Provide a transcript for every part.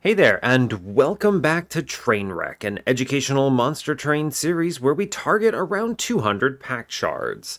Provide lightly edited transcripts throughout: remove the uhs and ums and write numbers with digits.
Hey there, and welcome back to Trainwreck, an educational monster train series where we target around 200 Pact Shards.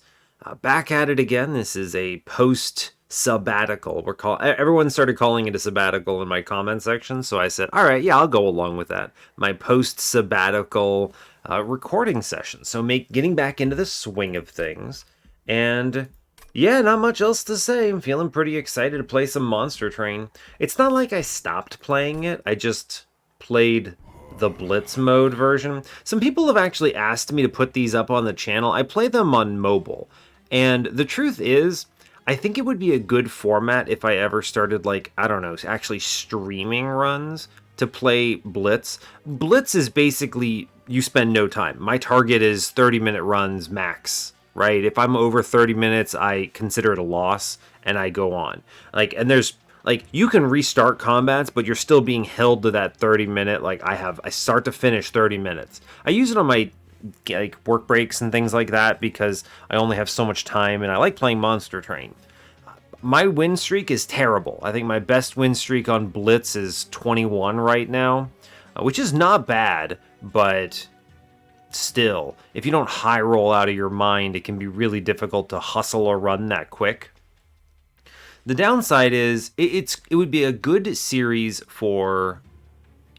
Back at it again. This is a post-sabbatical. Everyone started calling it a sabbatical in my comment section, so I said, all right, yeah, I'll go along with that. My post-sabbatical recording session. So getting back into the swing of things, and yeah, not much else to say. I'm feeling pretty excited to play some Monster Train. It's not like I stopped playing it, I just played the Blitz mode version. Some people have actually asked me to put these up on the channel. I play them on mobile, and the truth is, I think it would be a good format if I ever started, like, I don't know, actually streaming runs to play Blitz. Blitz is basically, you spend no time. My target is 30-minute runs max. Right? If I'm over 30 minutes, I consider it a loss and I go on. And there's you can restart combats, but you're still being held to that 30-minute. I start to finish 30 minutes. I use it on my work breaks and things like that because I only have so much time and I like playing Monster Train. My win streak is terrible. I think my best win streak on Blitz is 21 right now, which is not bad, but still, if you don't high roll out of your mind, it can be really difficult to hustle or run that quick. The downside is it would be a good series for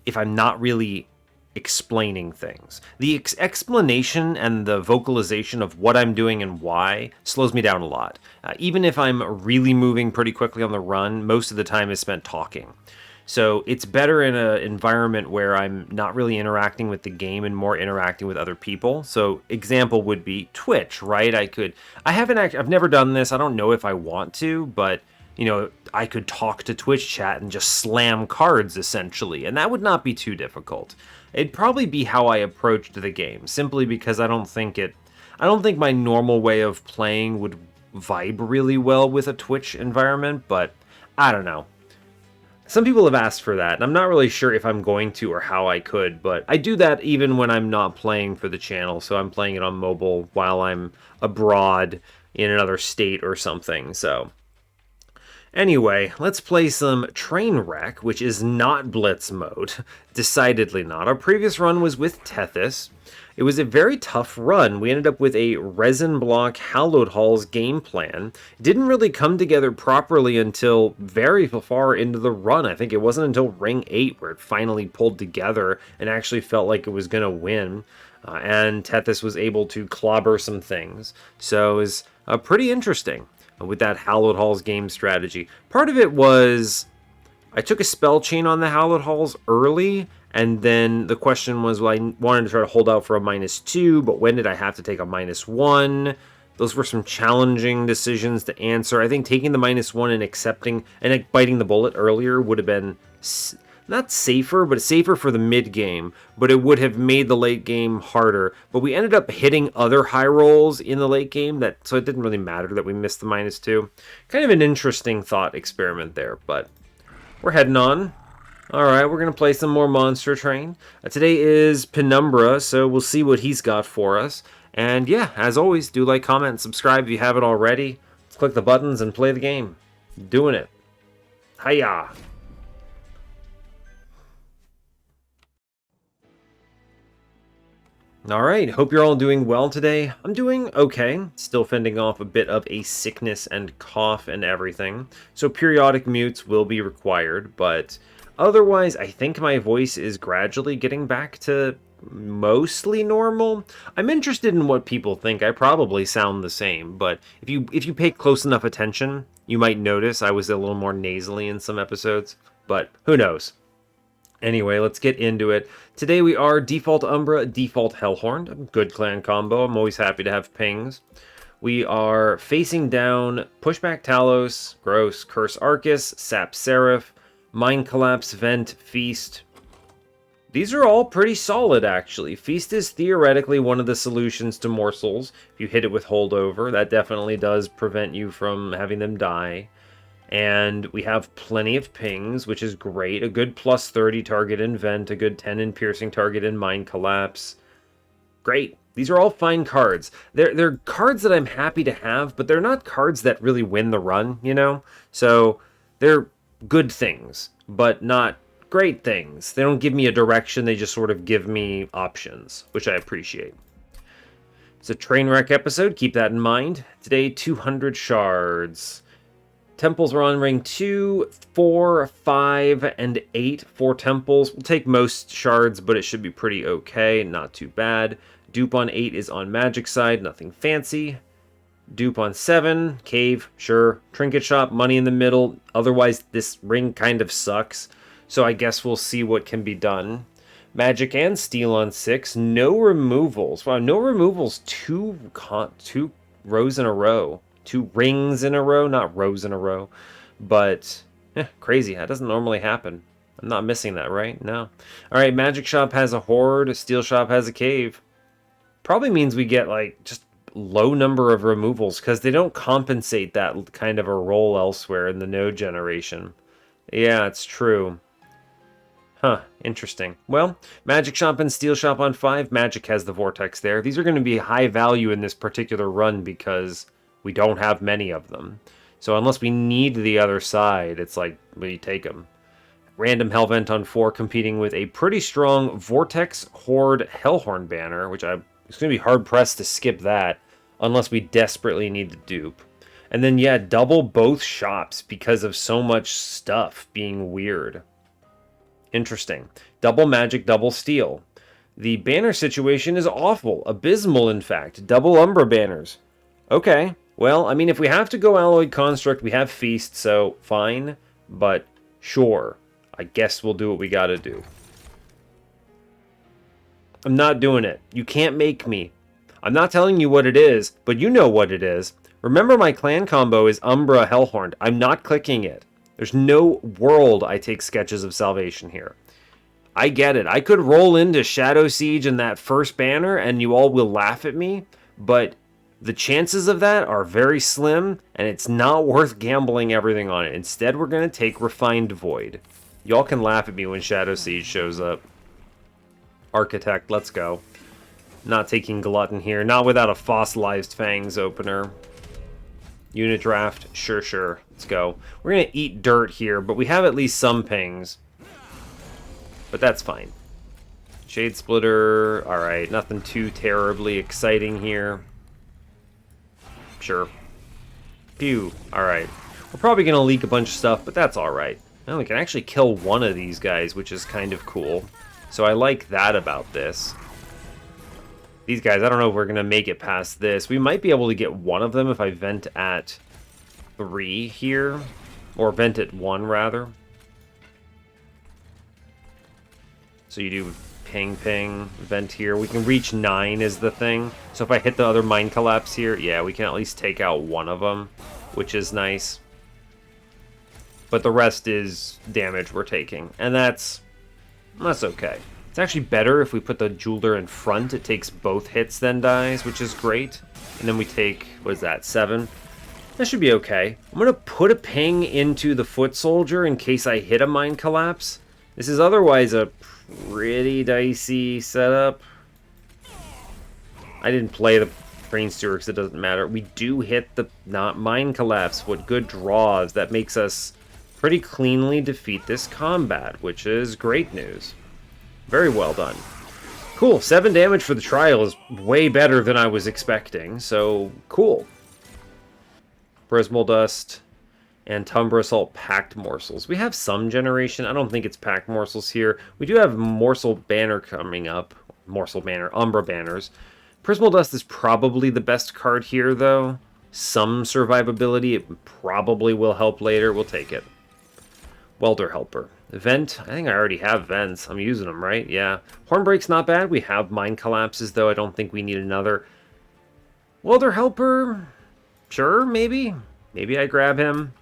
if I'm not really explaining things. The explanation and the vocalization of what I'm doing and why slows me down a lot. Even if I'm really moving pretty quickly on the run, most of the time is spent talking. So it's better in an environment where I'm not really interacting with the game and more interacting with other people. So example would be Twitch, right? I've never done this. I don't know if I want to, but I could talk to Twitch chat and just slam cards essentially, and that would not be too difficult. It'd probably be how I approached the game, simply because I don't think my normal way of playing would vibe really well with a Twitch environment, but I don't know. Some people have asked for that, and I'm not really sure if I'm going to or how I could, but I do that even when I'm not playing for the channel, so I'm playing it on mobile while I'm abroad in another state or something, so. Anyway, let's play some Trainwreck, which is not Blitz mode. Decidedly not. Our previous run was with Tethys. It was a very tough run. We ended up with a resin block Hallowed Halls game plan. It didn't really come together properly until very far into the run. I think it wasn't until Ring 8 where it finally pulled together and actually felt like it was going to win. And Tethys was able to clobber some things. So it was pretty interesting with that Hallowed Halls game strategy. Part of it was I took a spell chain on the Hallowed Halls early, and then the question was, well, I wanted to try to hold out for a -2, but when did I have to take a -1? Those were some challenging decisions to answer. I think taking the -1 and accepting and biting the bullet earlier would have been not safer, but safer for the mid game, but it would have made the late game harder. But we ended up hitting other high rolls in the late game, so it didn't really matter that we missed the -2. Kind of an interesting thought experiment there, but we're heading on. Alright, we're going to play some more Monster Train. Today is Penumbra, so we'll see what he's got for us. And yeah, as always, do like, comment, and subscribe if you haven't already. Let's click the buttons and play the game. Doing it. Hiya! Alright, hope you're all doing well today. I'm doing okay, still fending off a bit of a sickness and cough and everything, so periodic mutes will be required, but otherwise I think my voice is gradually getting back to mostly normal. I'm interested in what people think. I probably sound the same, but if you pay close enough attention, you might notice I was a little more nasally in some episodes, but who knows. Anyway, let's get into it. Today we are default Umbra, default Hellhorned. Good clan combo. I'm always happy to have pings. We are facing down Pushback Talos, Gross, Curse Arcus, Sap Seraph, Mind Collapse, Vent, Feast. These are all pretty solid, actually. Feast is theoretically one of the solutions to morsels. If you hit it with holdover, that definitely does prevent you from having them die. And we have plenty of pings, which is great. A good +30 target in Vent, a good 10 in piercing target in Mind Collapse. Great. These are all fine cards. They're cards that I'm happy to have, but they're not cards that really win the run, you know? So they're good things, but not great things. They don't give me a direction, they just sort of give me options, which I appreciate. It's a Trainwreck episode, keep that in mind. Today, 200 shards. Temples are on ring 2, 4, 5, and 8. 4 temples. We'll take most shards, but it should be pretty okay. Not too bad. Dupe on 8 is on magic side. Nothing fancy. Dupe on 7. Cave, sure. Trinket shop, money in the middle. Otherwise, this ring kind of sucks. So I guess we'll see what can be done. Magic and steel on 6. No removals. Wow, no removals. 2 rows in a row. 2 rings in a row, not rows in a row, but crazy. That doesn't normally happen. I'm not missing that, right? No. All right, magic shop has a horde, steel shop has a cave. Probably means we get like just low number of removals because they don't compensate that kind of a role elsewhere in the node generation. Yeah, it's true. Huh, interesting. Well, magic shop and steel shop on 5. Magic has the vortex there. These are going to be high value in this particular run because we don't have many of them. So unless we need the other side, it's like, we take them. Random Hellvent on 4 competing with a pretty strong Vortex Horde Hellhorned banner, which it's going to be hard-pressed to skip that unless we desperately need the dupe. And then, yeah, double both shops because of so much stuff being weird. Interesting. Double magic, double steel. The banner situation is awful. Abysmal, in fact. Double Umbra banners. Okay. Well, I mean, if we have to go Alloyed Construct, we have Feast, so fine. But, sure. I guess we'll do what we gotta do. I'm not doing it. You can't make me. I'm not telling you what it is, but you know what it is. Remember my clan combo is Umbra Hellhorned. I'm not clicking it. There's no world I take Sketches of Salvation here. I get it. I could roll into Shadow Siege in that first banner, and you all will laugh at me, but the chances of that are very slim, and it's not worth gambling everything on it. Instead, we're going to take Refined Void. Y'all can laugh at me when Shadow Siege shows up. Architect, let's go. Not taking Glutton here. Not without a Fossilized Fangs opener. Unit draft, sure. Let's go. We're going to eat dirt here, but we have at least some pings. But that's fine. Shade Splitter, alright. Nothing too terribly exciting here. Sure. Pew. Alright. We're probably going to leak a bunch of stuff, but that's alright. Now we can actually kill one of these guys, which is kind of cool. So I like that about this. These guys, I don't know if we're going to make it past this. We might be able to get one of them if I vent at 3 here. Or vent at 1, rather. So you do ping, vent here. We can reach 9 is the thing. So if I hit the other Mind Collapse here, yeah, we can at least take out one of them, which is nice. But the rest is damage we're taking. And that's okay. It's actually better if we put the Jeweler in front. It takes both hits, then dies, which is great. And then we take, what is that, 7? That should be okay. I'm going to put a ping into the Foot Soldier in case I hit a Mind Collapse. This is otherwise a pretty dicey setup. I didn't play the Brain Stewer because it doesn't matter. We do hit the not Mind Collapse. What good draws. That makes us pretty cleanly defeat this combat, which is great news. Very well done. Cool, 7 damage for the trial is way better than I was expecting, so cool. Prismal Dust and Tumbra Assault Packed Morsels. We have some generation. I don't think it's Packed Morsels here. We do have Morsel Banner coming up. Morsel Banner, Umbra Banners. Prismal Dust is probably the best card here, though. Some survivability. It probably will help later. We'll take it. Welder Helper. Vent. I think I already have vents. I'm using them, right? Yeah. Hornbreak's not bad. We have Mind Collapses, though. I don't think we need another. Welder Helper. Sure, maybe. Maybe I grab him.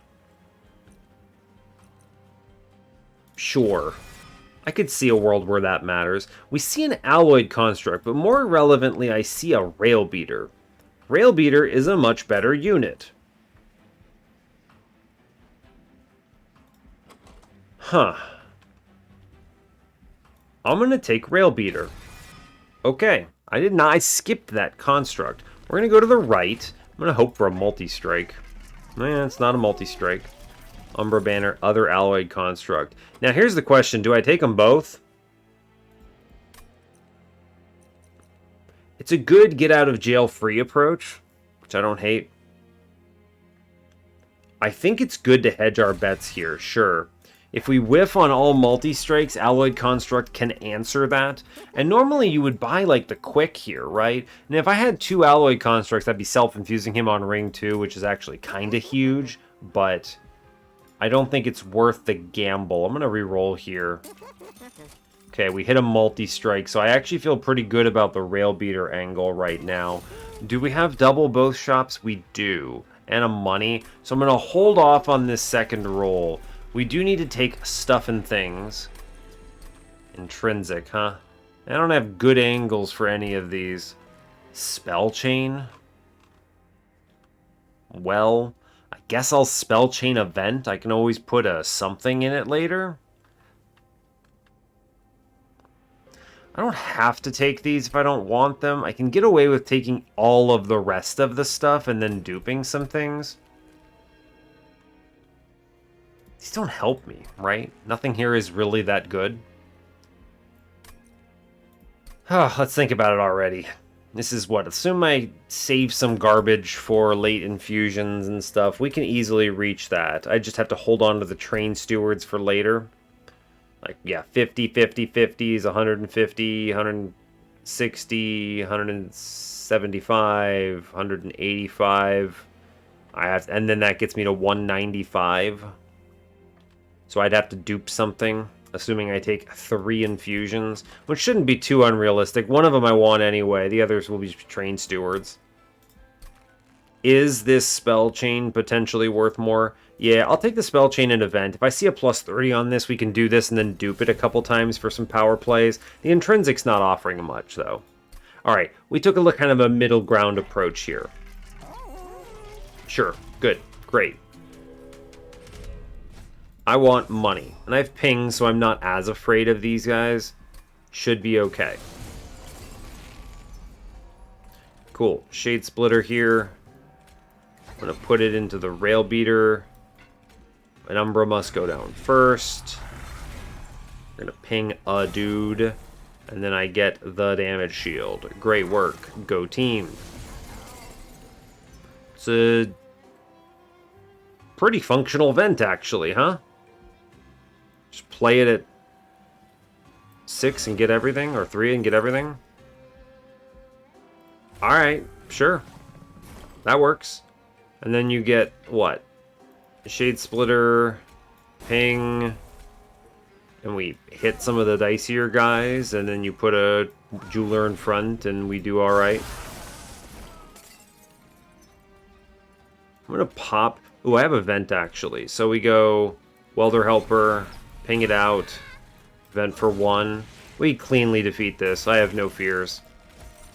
Sure. I could see a world where that matters. We see an Alloyed Construct, but more relevantly, I see a Rail Beater. Rail Beater is a much better unit. Huh. I'm going to take Rail Beater. Okay. I skipped that construct. We're going to go to the right. I'm going to hope for a multi-strike. Man, it's not a multi-strike. Umbra Banner, other alloyed construct. Now here's the question, do I take them both? It's a good get out of jail free approach, which I don't hate. I think it's good to hedge our bets here, sure. If we whiff on all multi-strikes, Alloyed Construct can answer that. And normally you would buy, like, the quick here, right? And if I had 2 Alloyed Constructs, I'd be self-infusing him on Ring 2, which is actually kind of huge. But I don't think it's worth the gamble. I'm going to re-roll here. Okay, we hit a multi-strike, so I actually feel pretty good about the Rail Beater angle right now. Do we have double both shops? We do. And a money. So I'm going to hold off on this second roll. We do need to take stuff and things. Intrinsic, huh? I don't have good angles for any of these. Spell Chain? Well, I guess I'll Spell Chain Event. I can always put a something in it later. I don't have to take these if I don't want them. I can get away with taking all of the rest of the stuff and then duping some things. These don't help me, right? Nothing here is really that good. Let's think about it already. This is what? Assume I save some garbage for late infusions and stuff. We can easily reach that. I just have to hold on to the Train Stewards for later. Like, yeah, 50, 50, 50s, 150, 160, 175, 185. And then that gets me to 195. So I'd have to dupe something, assuming I take 3 infusions, which shouldn't be too unrealistic. One of them I want anyway. The others will be Train Stewards. Is this Spell Chain potentially worth more? Yeah, I'll take the Spell Chain and Event. If I see a plus 30 on this, we can do this and then dupe it a couple times for some power plays. The Intrinsic's not offering much, though. Alright, we took a look, kind of a middle ground approach here. Sure, good, great. I want money. And I have ping, so I'm not as afraid of these guys. Should be okay. Cool. Shade Splitter here. I'm going to put it into the Rail Beater. An Umbra must go down first. I'm going to ping a dude. And then I get the damage shield. Great work. Go team. It's a pretty functional event, actually, huh? Just play it at 6 and get everything, or 3 and get everything. Alright, sure. That works. And then you get, what? Shade Splitter, ping, and we hit some of the dicier guys, and then you put a Jeweler in front, and we do alright. I'm gonna pop... Ooh, I have a vent, actually. So we go Welder Helper, ping it out, vent for 1. We cleanly defeat this. I have no fears.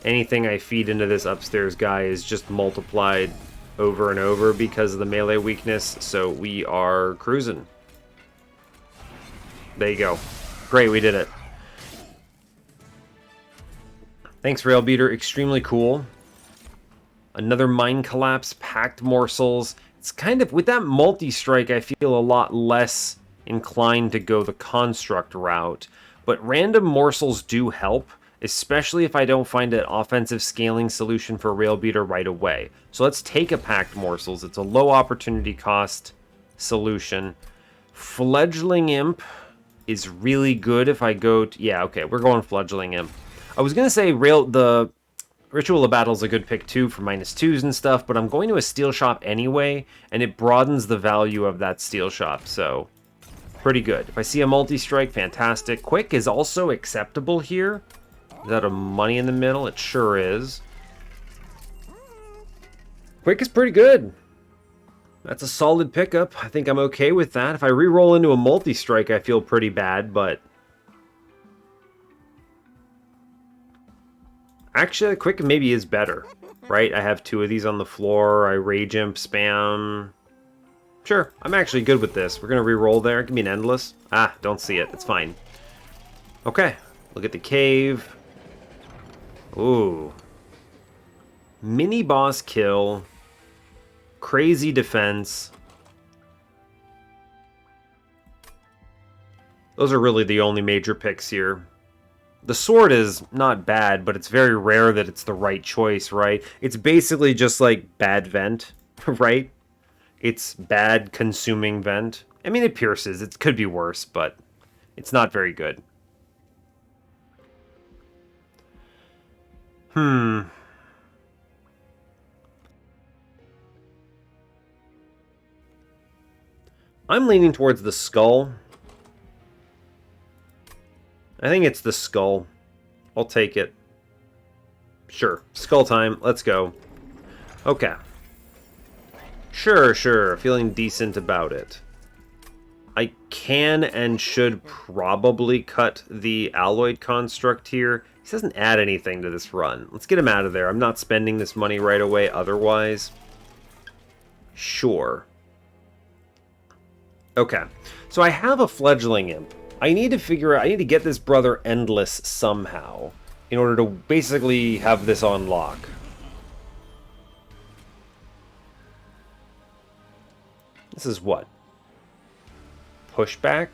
Anything I feed into this upstairs guy is just multiplied over and over because of the melee weakness, so we are cruising. There you go. Great, we did it. Thanks, Rail Beater. Extremely cool. Another Mind Collapse, Packed Morsels. It's kind of, with that multi-strike, I feel a lot less inclined to go the construct route. But random morsels do help, especially if I don't find an offensive scaling solution for Rail Beater right away. So let's take a Packed Morsels. It's a low opportunity cost solution. Fledgling Imp is really good if I go to... Yeah, okay, we're going Fledgling Imp. I was going to say the Ritual of Battle is a good pick too for -2s and stuff, but I'm going to a Steel Shop anyway, and it broadens the value of that Steel Shop, so pretty good. If I see a multi-strike, fantastic. Quick is also acceptable here. Is that a money in the middle? It sure is. Quick is pretty good. That's a solid pickup. I think I'm okay with that. If I re-roll into a multi-strike, I feel pretty bad, but... Actually, quick maybe is better, right? I have 2 of these on the floor. I Rage Imp, spam. Sure, I'm actually good with this. We're going to re-roll there. Give me an Endless. Ah, don't see it. It's fine. Okay, look at the cave. Ooh. Mini boss kill. Crazy defense. Those are really the only major picks here. The sword is not bad, but it's very rare that it's the right choice, right? It's basically just like bad vent, right? It's bad consuming vent. I mean, it pierces. It could be worse, but it's not very good. I'm leaning towards the skull. I think it's the skull. I'll take it. Sure. Skull time. Let's go. Okay. Sure. Feeling decent about it. I can and should probably cut the alloyed construct here. He doesn't add anything to this run. Let's get him out of there. I'm not spending this money right away otherwise. Sure. Okay. So I have a fledgling imp. I need to get this brother endless somehow in order to basically have this on lock. This is what? Pushback?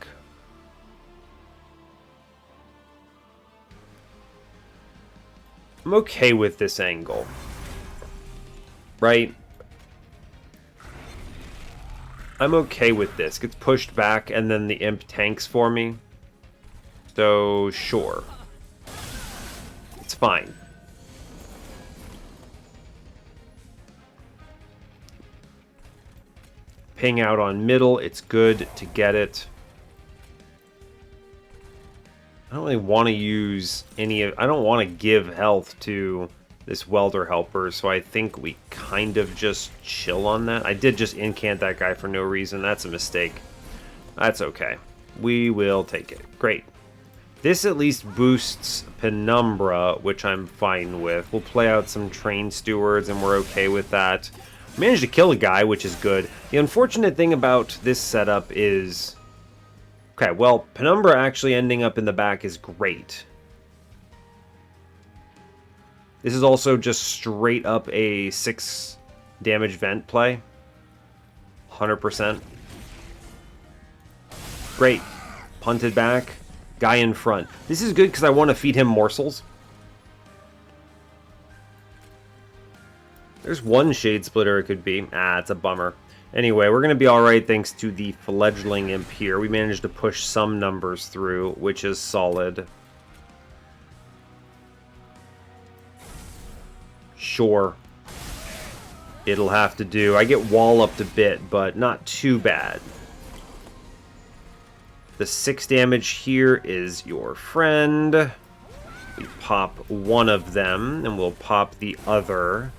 I'm okay with this angle. Right? I'm okay with this. Gets pushed back and then the imp tanks for me. So, sure. It's fine. Ping out on middle. It's good to get it. I don't really want to use any of... I don't want to give health to this welder helper, so I think we kind of just chill on that. I did just incant that guy for no reason. That's a mistake. That's okay. We will take it. Great. This at least boosts Penumbra, which I'm fine with. We'll play out some Train Stewards, and we're okay with that. Managed to kill a guy, which is good. The unfortunate thing about this setup is... Okay, well, Penumbra actually ending up in the back is great. This is also just straight up a 6 damage vent play. 100%. Great. Punted back. Guy in front. This is good because I want to feed him morsels. There's one Shade Splitter it could be. Ah, it's a bummer. Anyway, we're going to be alright thanks to the fledgling imp here. We managed to push some numbers through, which is solid. Sure. It'll have to do. I get walloped a bit, but not too bad. The 6 damage here is your friend. We pop one of them, and we'll pop the other.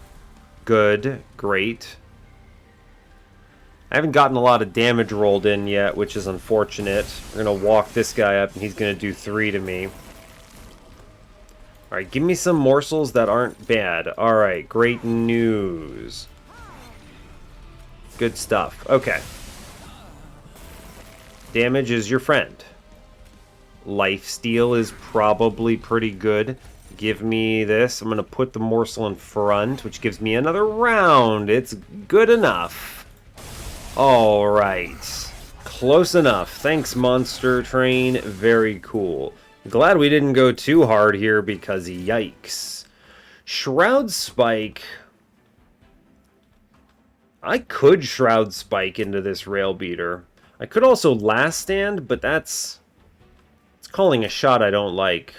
Good. Great. I haven't gotten a lot of damage rolled in yet, which is unfortunate. We're going to walk this guy up, and he's going to do 3 to me. Alright, give me some morsels that aren't bad. Alright, great news. Good stuff. Okay. Damage is your friend. Lifesteal is probably pretty good. Give me this. I'm going to put the morsel in front, which gives me another round. It's good enough. Alright. Close enough. Thanks, Monster Train. Very cool. Glad we didn't go too hard here because yikes. Shroud Spike. I could Shroud Spike into this Rail Beater. I could also Last Stand, but that's... It's calling a shot I don't like.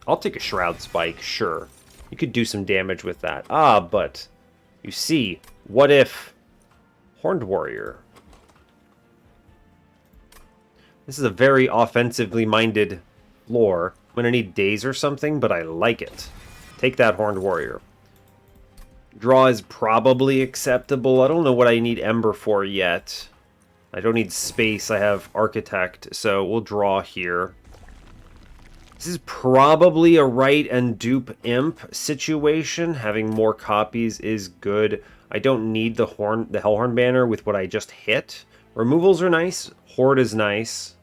I'll take a Shroud Spike, sure. You could do some damage with that. Ah, but... You see, what if... Horned Warrior... This is a very offensively minded lore. I'm going to need days or something, but I like it. Take that, Horned Warrior. Draw is probably acceptable. I don't know what I need Ember for yet. I don't need space. I have Architect, so we'll draw here. This is probably a right and dupe imp situation. Having more copies is good. I don't need the Hellhorned banner with what I just hit. Removals are nice. Horde is nice.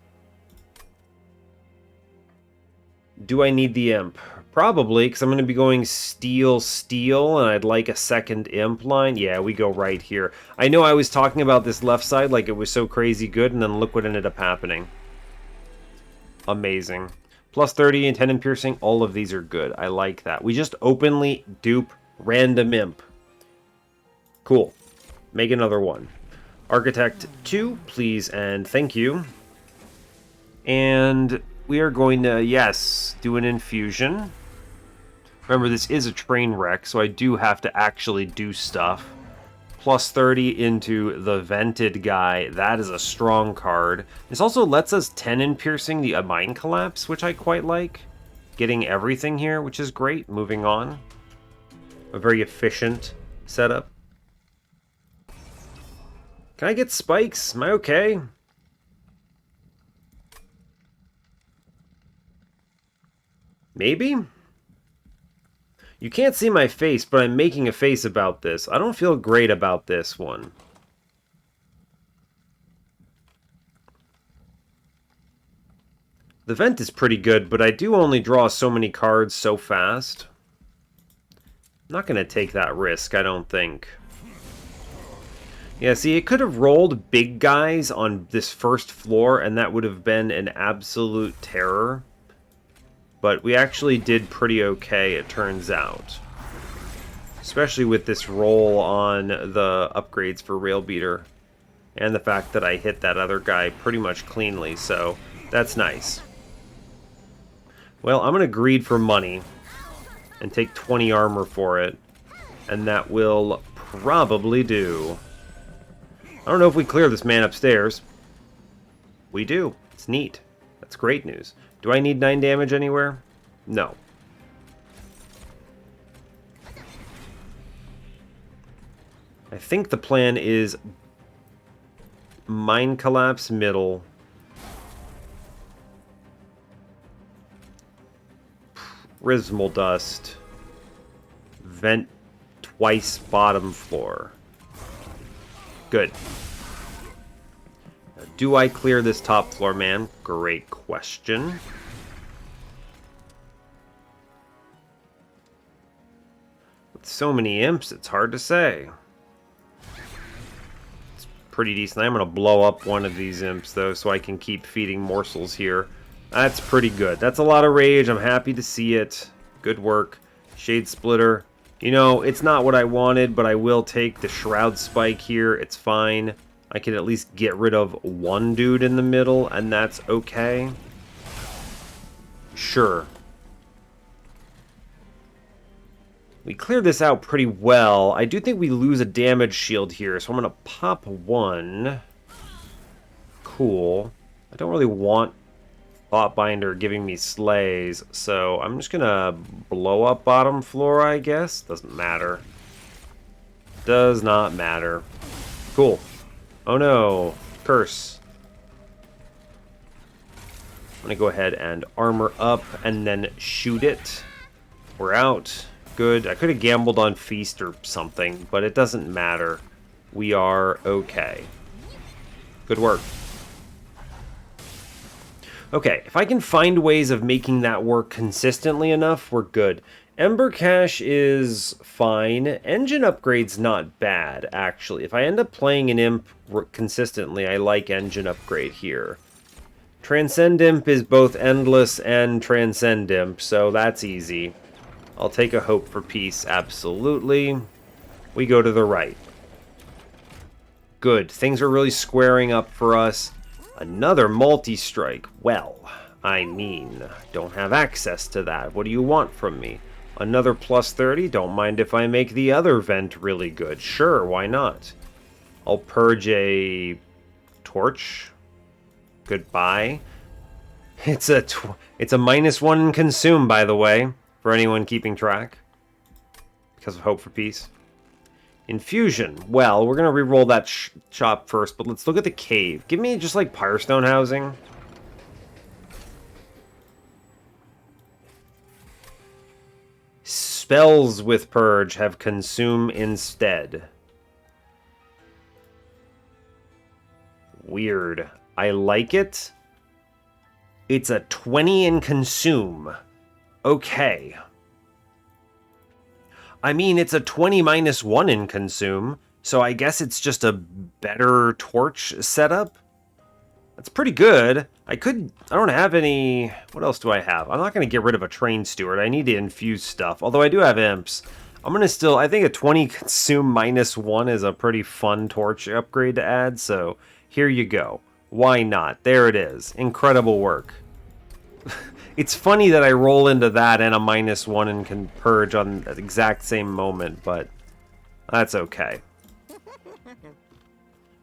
Do I need the imp? Probably, because I'm going to be going steel, steel, and I'd like a second imp line. Yeah, we go right here. I know I was talking about this left side like it was so crazy good, and then look what ended up happening. Amazing. Plus 30 and 10 in piercing, all of these are good. I like that. We just openly dupe random imp. Cool. Make another one. Architect 2, please and thank you. And we are going to, yes, do an infusion. Remember, this is a train wreck, so I do have to actually do stuff. Plus 30 into the vented guy. That is a strong card. This also lets us 10 in piercing the Mind Collapse, which I quite like. Getting everything here, which is great. Moving on. A very efficient setup. Can I get spikes? Am I okay? Maybe? You can't see my face, but I'm making a face about this. I don't feel great about this one. The vent is pretty good, but I do only draw so many cards so fast. I'm not going to take that risk, I don't think. Yeah, see, it could have rolled big guys on this first floor, and that would have been an absolute terror. But we actually did pretty okay, it turns out. Especially with this roll on the upgrades for Railbeater. And the fact that I hit that other guy pretty much cleanly, so that's nice. Well, I'm going to greed for money. And take 20 armor for it. And that will probably do. I don't know if we clear this man upstairs. We do. It's neat. That's great news. Do I need 9 damage anywhere? No. I think the plan is Mind Collapse middle. Prismal Dust. Vent twice bottom floor. Good. Now, do I clear this top floor, man? Great question. With so many imps, it's hard to say. It's pretty decent. I'm going to blow up one of these imps, though, so I can keep feeding morsels here. That's pretty good. That's a lot of rage. I'm happy to see it. Good work. Shade Splitter. You know, it's not what I wanted, but I will take the Shroud Spike here. It's fine. I can at least get rid of one dude in the middle, and that's okay. Sure. We cleared this out pretty well. I do think we lose a damage shield here, so I'm going to pop one. Cool. I don't really want Thoughtbinder giving me slays, so I'm just gonna blow up bottom floor, I guess. Doesn't matter. Does not matter. Cool. Oh no. Curse. I'm gonna go ahead and armor up and then shoot it. We're out. Good. I could have gambled on Feast or something, but it doesn't matter. We are okay. Good work. Okay, if I can find ways of making that work consistently enough, we're good. Ember Cache is fine. Engine Upgrade's not bad, actually. If I end up playing an Imp consistently, I like Engine Upgrade here. Transcend Imp is both Endless and Transcend Imp, so that's easy. I'll take a Hope for Peace, absolutely. We go to the right. Good. Things are really squaring up for us. Another multi-strike. Well, I mean, don't have access to that. What do you want from me? Another plus 30? Don't mind if I make the other vent really good. Sure, why not? I'll purge a torch. Goodbye. It's a -1 in consume, by the way, for anyone keeping track. Because of Hope for Peace. Infusion. Well, we're going to re-roll that shop first, but let's look at the cave. Give me just like Pyrestone housing. Spells with Purge have Consume instead. Weird. I like it. It's a 20 in Consume. okay. I mean, it's a 20 minus 1 in consume, so I guess it's just a better torch setup. That's pretty good. I don't have any... What else do I have? I'm not going to get rid of a train steward. I need to infuse stuff, although I do have imps. I'm going to still... I think a 20 consume minus 1 is a pretty fun torch upgrade to add, so here you go. Why not? There it is. Incredible work. It's funny that I roll into that and a minus 1 and can purge on the exact same moment, but that's okay.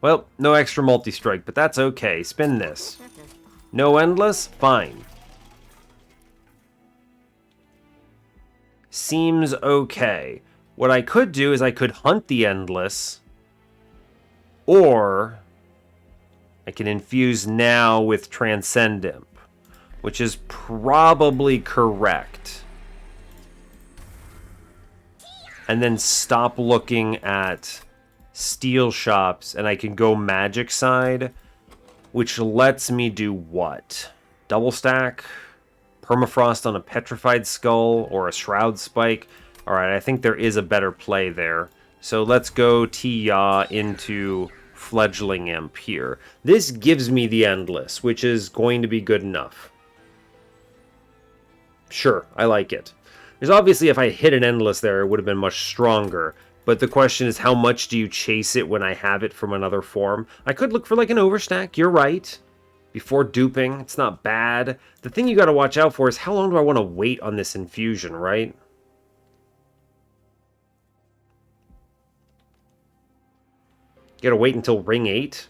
Well, no extra multi-strike, but that's okay. Spin this. No endless? Fine. Seems okay. What I could do is I could hunt the endless, or I can infuse now with Transcend Imp, which is probably correct. And then stop looking at steel shops, and I can go magic side, which lets me do what? Double stack? Permafrost on a petrified skull, or a shroud spike? Alright, I think there is a better play there. So let's go T-Yaw into Fledgling Imp here. This gives me the Endless, which is going to be good enough. Sure, I like it. There's obviously, if I hit an Endless there, it would have been much stronger. But the question is, how much do you chase it when I have it from another form? I could look for like an overstack, you're right. Before duping, it's not bad. The thing you gotta watch out for is how long do I want to wait on this infusion, right? You gotta wait until ring 8?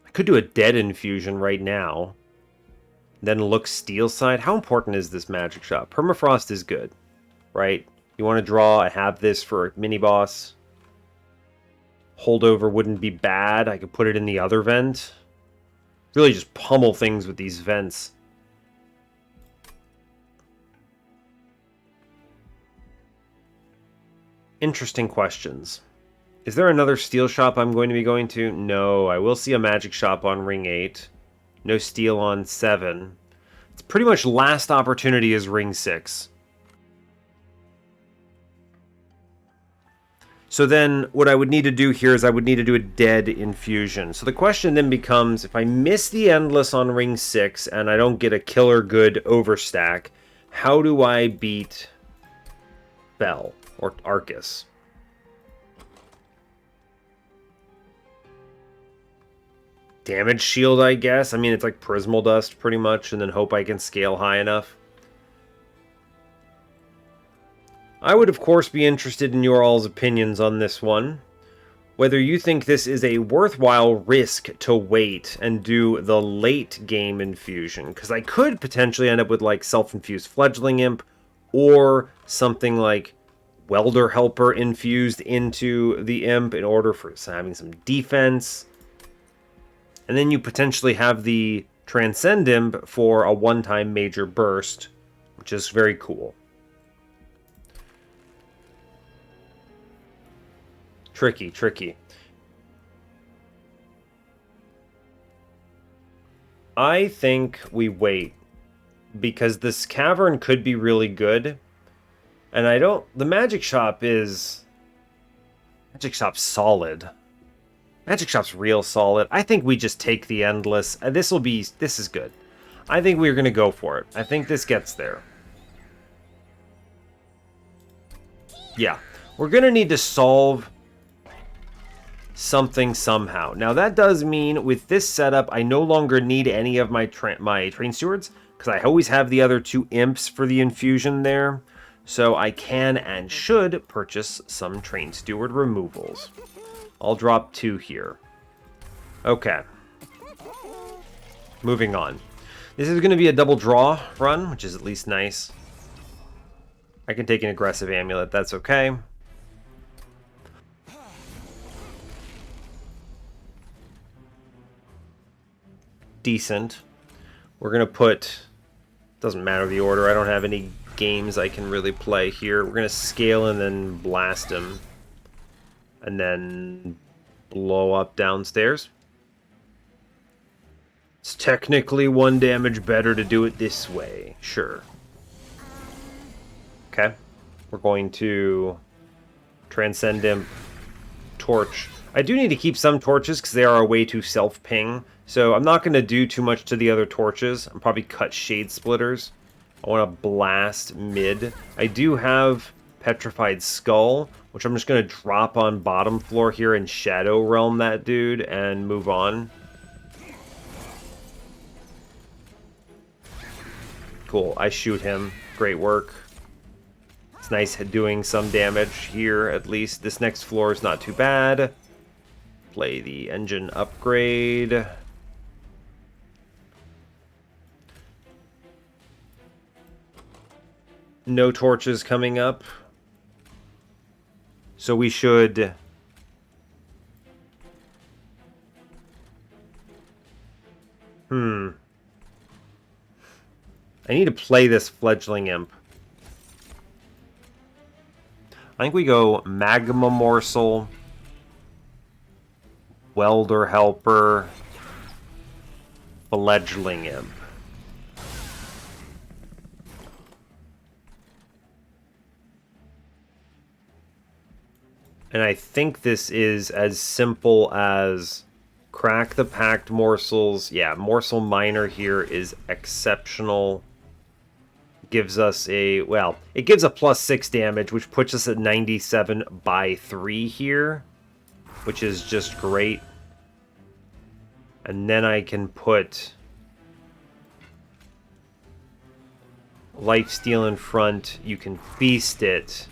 I could do a dead infusion right now. Then look steel side. How important is this magic shot? Permafrost is good, right? You want to draw, I have this for a mini boss. Holdover wouldn't be bad. I could put it in the other vent. Really just pummel things with these vents. Interesting questions. Is there another steel shop I'm going to be going to? No, I will see a magic shop on ring 8. No steel on 7. It's pretty much last opportunity is ring 6. So then what I would need to do here is I would need to do a dead infusion. So the question then becomes, if I miss the Endless on ring 6 and I don't get a killer good overstack, how do I beat Bell or Arcus? Damage shield, I guess. I mean, it's like Prismal Dust, pretty much, and then hope I can scale high enough. I would, of course, be interested in your all's opinions on this one. Whether you think this is a worthwhile risk to wait and do the late game infusion. Because I could potentially end up with, like, self-infused Fledgling Imp, or something like Welder Helper infused into the Imp in order for having some defense. And then you potentially have the Transcend Imp for a one-time major burst, which is very cool. Tricky, tricky. I think we wait, because this cavern could be really good. And I don't... The Magic Shop is... Magic Shop's solid. Magic Shop's real solid. I think we just take the Endless. This is good. I think we're going to go for it. I think this gets there. Yeah. We're going to need to solve something somehow. Now, that does mean with this setup, I no longer need any of my Train Stewards, because I always have the other 2 Imps for the infusion there. So I can and should purchase some Train Steward removals. I'll drop 2 here. Okay. Moving on. This is going to be a double draw run, which is at least nice. I can take an aggressive amulet, that's okay. Decent. We're going to put... Doesn't matter the order, I don't have any games I can really play here. We're going to scale and then blast him. And then blow up downstairs. It's technically 1 damage better to do it this way. Sure. Okay. We're going to Transcend Imp, Torch. I do need to keep some torches because they are a way to self-ping. So I'm not going to do too much to the other torches. I'm probably cut Shade Splitters. I want to blast mid. I do have Petrified Skull, which I'm just going to drop on bottom floor here and Shadow Realm that dude and move on. Cool, I shoot him. Great work. It's nice doing some damage here, at least. This next floor is not too bad. Play the engine upgrade. No torches coming up. So we should... I need to play this Fledgling Imp. I think we go Magma Morsel, Welder Helper, Fledgling Imp. And I think this is as simple as crack the Pact Morsels. Yeah, Morsel Miner here is exceptional. Gives us a, well, it gives a +6 damage, which puts us at 97 by 3 here, which is just great. And then I can put Lifesteal in front. You can feast it.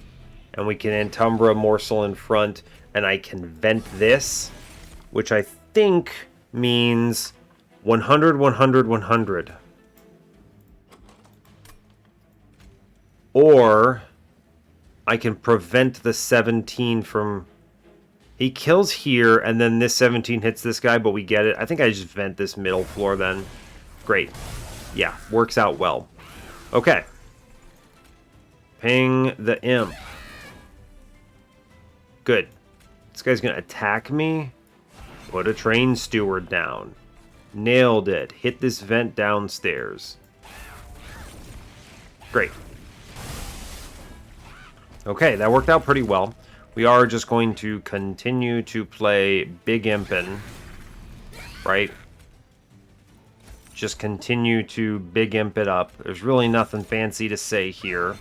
And we can Antumbra Morsel in front, and I can vent this, which I think means 100, 100, 100. Or I can prevent the 17 from... He kills here, and then this 17 hits this guy, but we get it. I think I just vent this middle floor then. Great. Yeah, works out well. Okay. Ping the Imp. Good. This guy's going to attack me. Put a Train Steward down. Nailed it. Hit this vent downstairs. Great. Okay, that worked out pretty well. We are just going to continue to play Big Impin'. Right? Just continue to Big Imp it up. There's really nothing fancy to say here.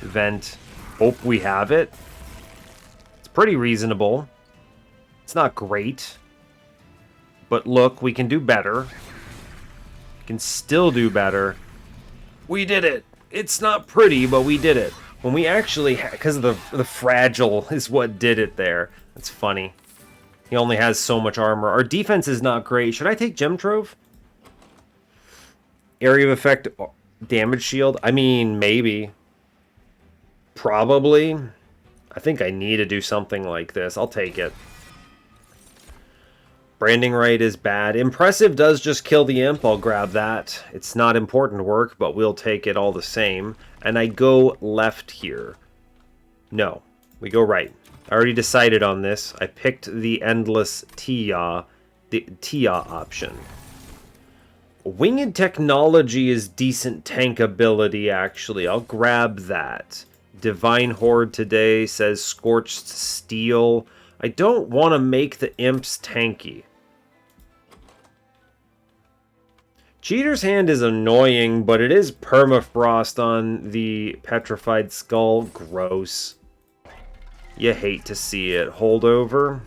Vent. Hope we have it. Pretty reasonable. It's not great. But look, we can do better. We can still do better. We did it. It's not pretty, but we did it. When we actually... Because of the fragile is what did it there. That's funny. He only has so much armor. Our defense is not great. Should I take Gem Trove? Area of Effect damage shield? I mean, maybe. Probably. I think I need to do something like this. I'll take it. Branding right is bad. Impressive does just kill the Imp. I'll grab that. It's not important work, but we'll take it all the same. And I go left here. No, we go right. I already decided on this. I picked the Endless Tia, the Tia option. Winged Technology is decent tank ability, actually. I'll grab that. Divine Horde today says Scorched Steel. I don't want to make the imps tanky. Cheater's Hand is annoying, but it is permafrost on the Petrified Skull. Gross. You hate to see it. Holdover.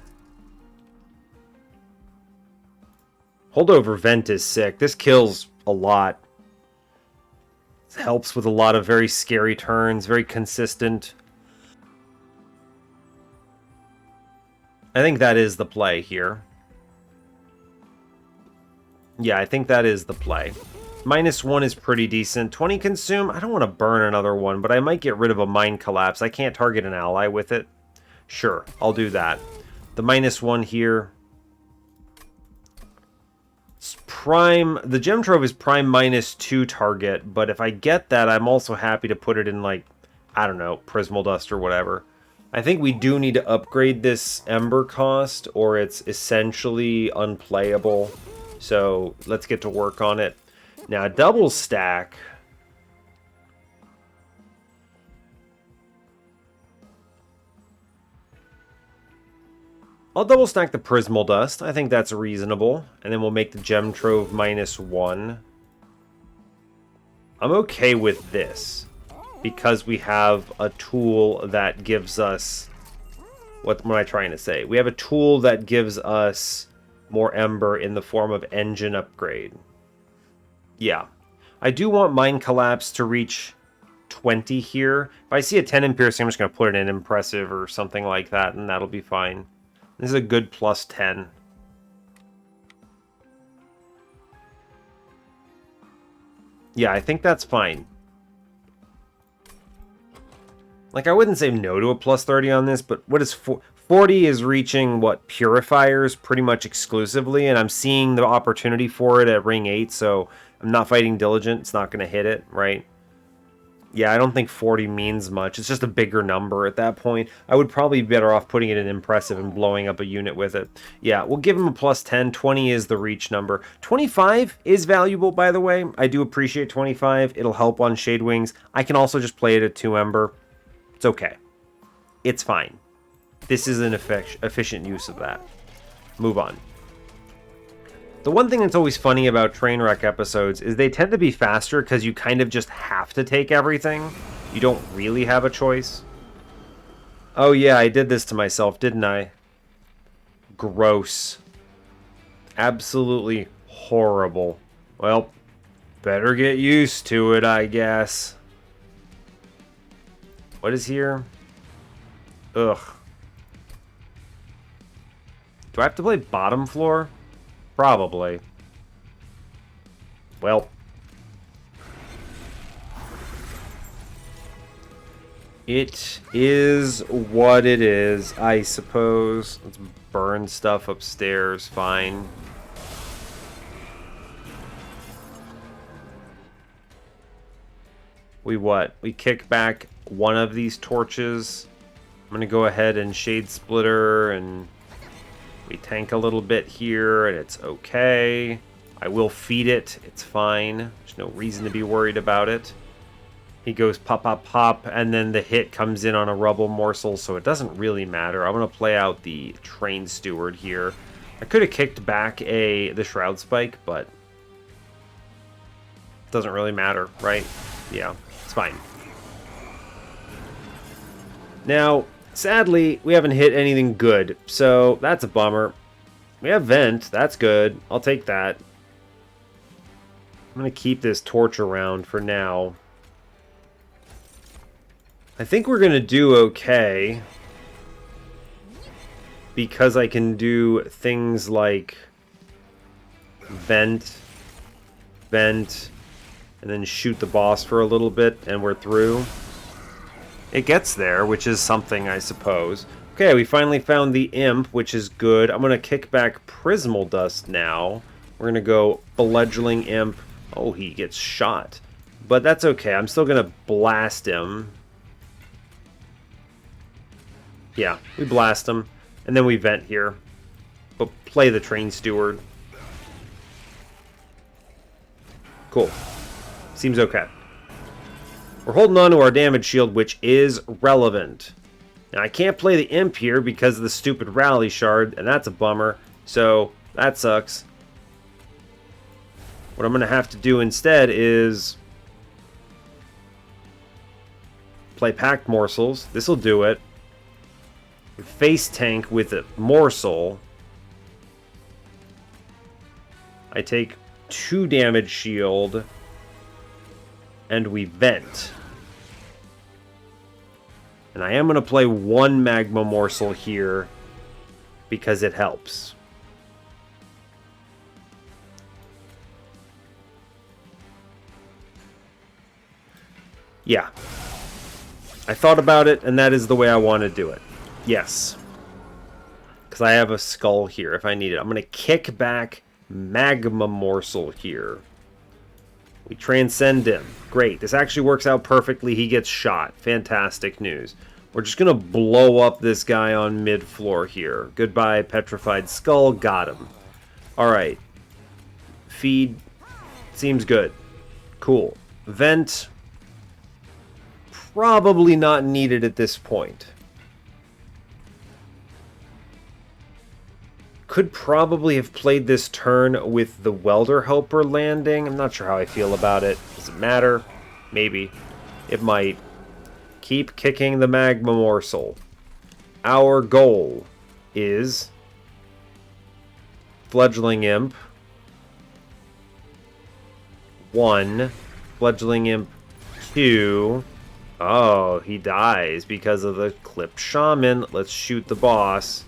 Holdover Vent is sick. This kills a lot. Helps with a lot of very scary turns, very consistent. I think that is the play here. Yeah, I think that is the play. -1 is pretty decent. 20 consume, I don't want to burn another one, but I might get rid of a Mind Collapse. I can't target an ally with it. Sure, I'll do that. The -1 here. Prime, the Gem Trove is prime -2 target, but if I get that, I'm also happy to put it in, like, I don't know, Prismal Dust or whatever. I think we do need to upgrade this Ember cost, or it's essentially unplayable. So let's get to work on it. Now, double stack. I'll double stack the Prismal Dust. I think that's reasonable. And then we'll make the Gem Trove -1. I'm okay with this because we have a tool that gives us... What am I trying to say? We have a tool that gives us more Ember in the form of engine upgrade. Yeah. I do want Mind Collapse to reach 20 here. If I see a 10 in Piercing, I'm just going to put it in Impressive or something like that, and that'll be fine. This is a good plus 10. Yeah, I think that's fine. Like, I wouldn't say no to a plus 30 on this, but what is 40 is reaching, what, Purifiers pretty much exclusively, and I'm seeing the opportunity for it at Ring 8, so I'm not fighting Diligent. It's not going to hit it, right? Yeah, I don't think 40 means much. It's just a bigger number at that point. I would probably be better off putting it in Impressive and blowing up a unit with it. Yeah, we'll give him a plus 10. 20 is the reach number. 25 is valuable, by the way. I do appreciate 25. It'll help on Shade Wings. I can also just play it at 2 Ember. It's okay. It's fine. This is an efficient use of that. Move on. The one thing that's always funny about Trainwreck episodes is they tend to be faster because you kind of just have to take everything. You don't really have a choice. Oh yeah, I did this to myself, didn't I? Gross. Absolutely horrible. Well, better get used to it, I guess. What is here? Ugh. Do I have to play bottom floor? Probably. Well. It is what it is, I suppose. Let's burn stuff upstairs, fine. We what? We kick back one of these torches. I'm going to go ahead and Shade Splitter, and we tank a little bit here, and it's okay. I will feed it. It's fine. There's no reason to be worried about it. He goes pop, pop, pop, and then the hit comes in on a rubble morsel, so it doesn't really matter. I'm going to play out the Train Steward here. I could have kicked back the Shroud Spike, but it doesn't really matter, right? Yeah, it's fine. Now, sadly, we haven't hit anything good, so that's a bummer. We have Vent, that's good. I'll take that. I'm going to keep this torch around for now. I think we're going to do okay, because I can do things like vent, and then shoot the boss for a little bit, and we're through. It gets there, which is something, I suppose. Okay, we finally found the Imp, which is good. I'm going to kick back Prismal Dust now. We're going to go Fledgling Imp. Oh, he gets shot. But that's okay. I'm still going to blast him. Yeah, we blast him. And then we vent here. But play the Train Steward. Cool. Seems okay. We're holding on to our damage shield, which is relevant. Now, I can't play the Imp here because of the stupid Rally Shard, and that's a bummer. So, that sucks. What I'm going to have to do instead is play Pact Morsels. This will do it. Face tank with a Morsel. I take 2 damage shield. And we vent. And I am going to play 1 Magma Morsel here because it helps. Yeah. I thought about it, and that is the way I want to do it. Yes. Because I have a skull here if I need it. I'm going to kick back Magma Morsel here. We transcend him. Great. This actually works out perfectly. He gets shot. Fantastic news. We're just going to blow up this guy on mid-floor here. Goodbye, Petrified Skull. Got him. Alright. feed. Seems good. Cool. Vent. Probably not needed at this point. Could probably have played this turn with the Welder Helper landing. I'm not sure how I feel about it. Does it matter? Maybe. It might. Keep kicking the Magma Morsel. Our goal is Fledgling Imp. 1. Fledgling Imp 2. Oh, he dies because of the Clipped Shaman. Let's shoot the boss.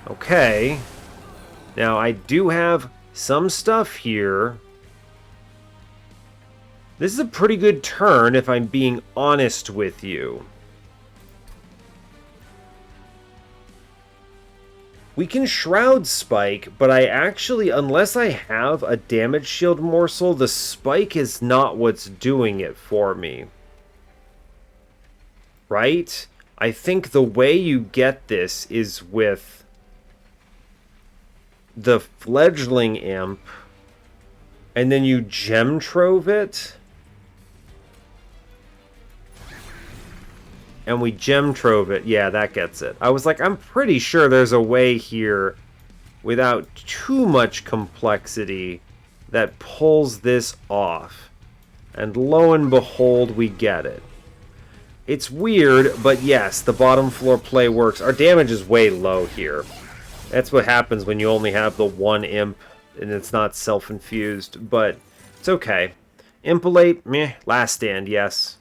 Okay. Now, I do have some stuff here. This is a pretty good turn, if I'm being honest with you. We can Shroud Spike, but I actually, unless I have a damage shield morsel, the spike is not what's doing it for me. Right? I think the way you get this is with the Fledgling Imp, and then you Gem Trove it. And we Gem Trove it. Yeah, that gets it. I was like, I'm pretty sure there's a way here without too much complexity that pulls this off. And lo and behold, we get it. It's weird, but yes, the bottom floor play works. Our damage is way low here. That's what happens when you only have the one imp and it's not self-infused, but it's okay. Impalate, meh. Last stand, yes.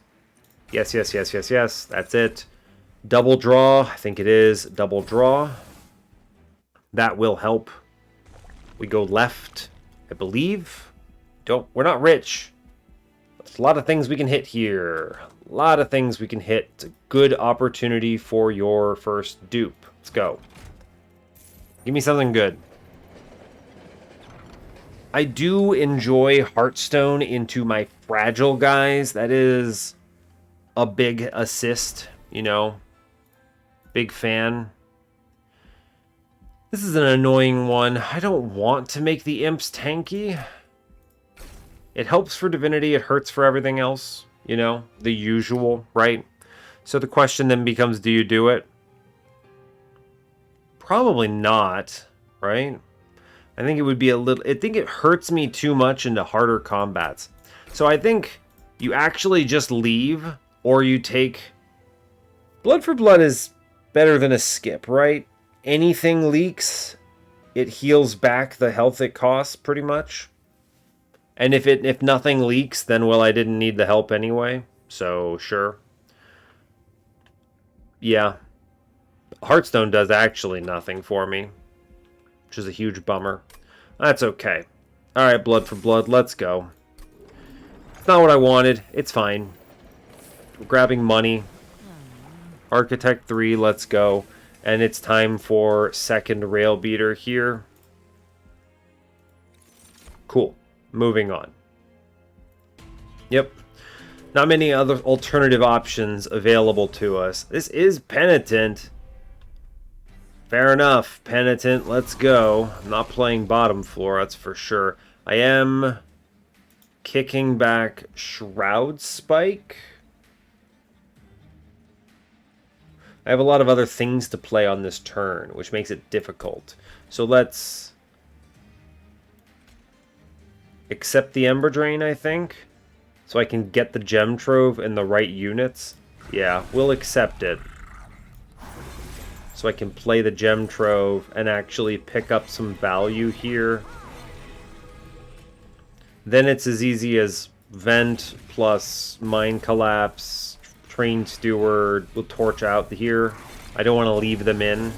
Yes, yes, yes, yes, yes. That's it. Double draw. I think it is. Double draw. That will help. We go left, I believe. We're not rich. There's a lot of things we can hit here. A lot of things we can hit. It's a good opportunity for your first dupe. Let's go. Give me something good. I do enjoy Heartstone into my fragile guys. That is a big assist, you know. Big fan. This is an annoying one. I don't want to make the imps tanky. It helps for Divinity, it hurts for everything else, you know, the usual, right? So the question then becomes, do you do it? Probably not, right? I think it would be I think it hurts me too much into harder combats. So I think you actually just leave, or you take... Blood for Blood is better than a skip, right? Anything leaks, it heals back the health it costs, pretty much. And if nothing leaks, then, well, I didn't need the help anyway. So, sure. Yeah. Heartstone does actually nothing for me, which is a huge bummer. That's okay. Alright, Blood for Blood, let's go. It's not what I wanted. It's fine. We're grabbing money. Architect 3, let's go. And it's time for second Rail Beater here. Cool. Moving on. Yep. Not many other alternative options available to us. This is Penitent. Fair enough. Penitent, let's go. I'm not playing bottom floor, that's for sure. I am kicking back Shroud Spike. I have a lot of other things to play on this turn, which makes it difficult. So let's accept the Ember Drain, I think. So I can get the Gem Trove in the right units. Yeah, we'll accept it. So I can play the Gem Trove and actually pick up some value here. Then it's as easy as Vent plus Mind Collapse, Train Steward. We'll torch out here. I don't want to leave them in.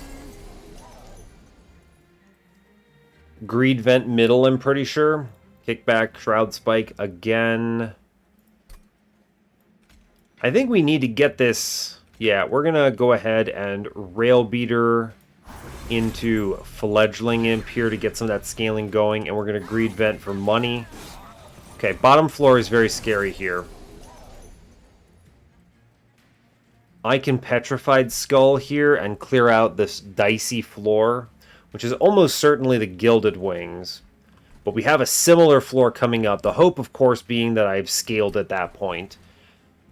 Greed Vent middle, I'm pretty sure. Kickback, Shroud Spike again. I think we need to get this... Yeah, we're going to go ahead and Rail Beater into Fledgling Imp here to get some of that scaling going. And we're going to Greed Vent for money. Okay, bottom floor is very scary here. I can Petrified Skull here and clear out this dicey floor. which is almost certainly the Gilded Wings. But we have a similar floor coming up. The hope, of course, being that I've scaled at that point.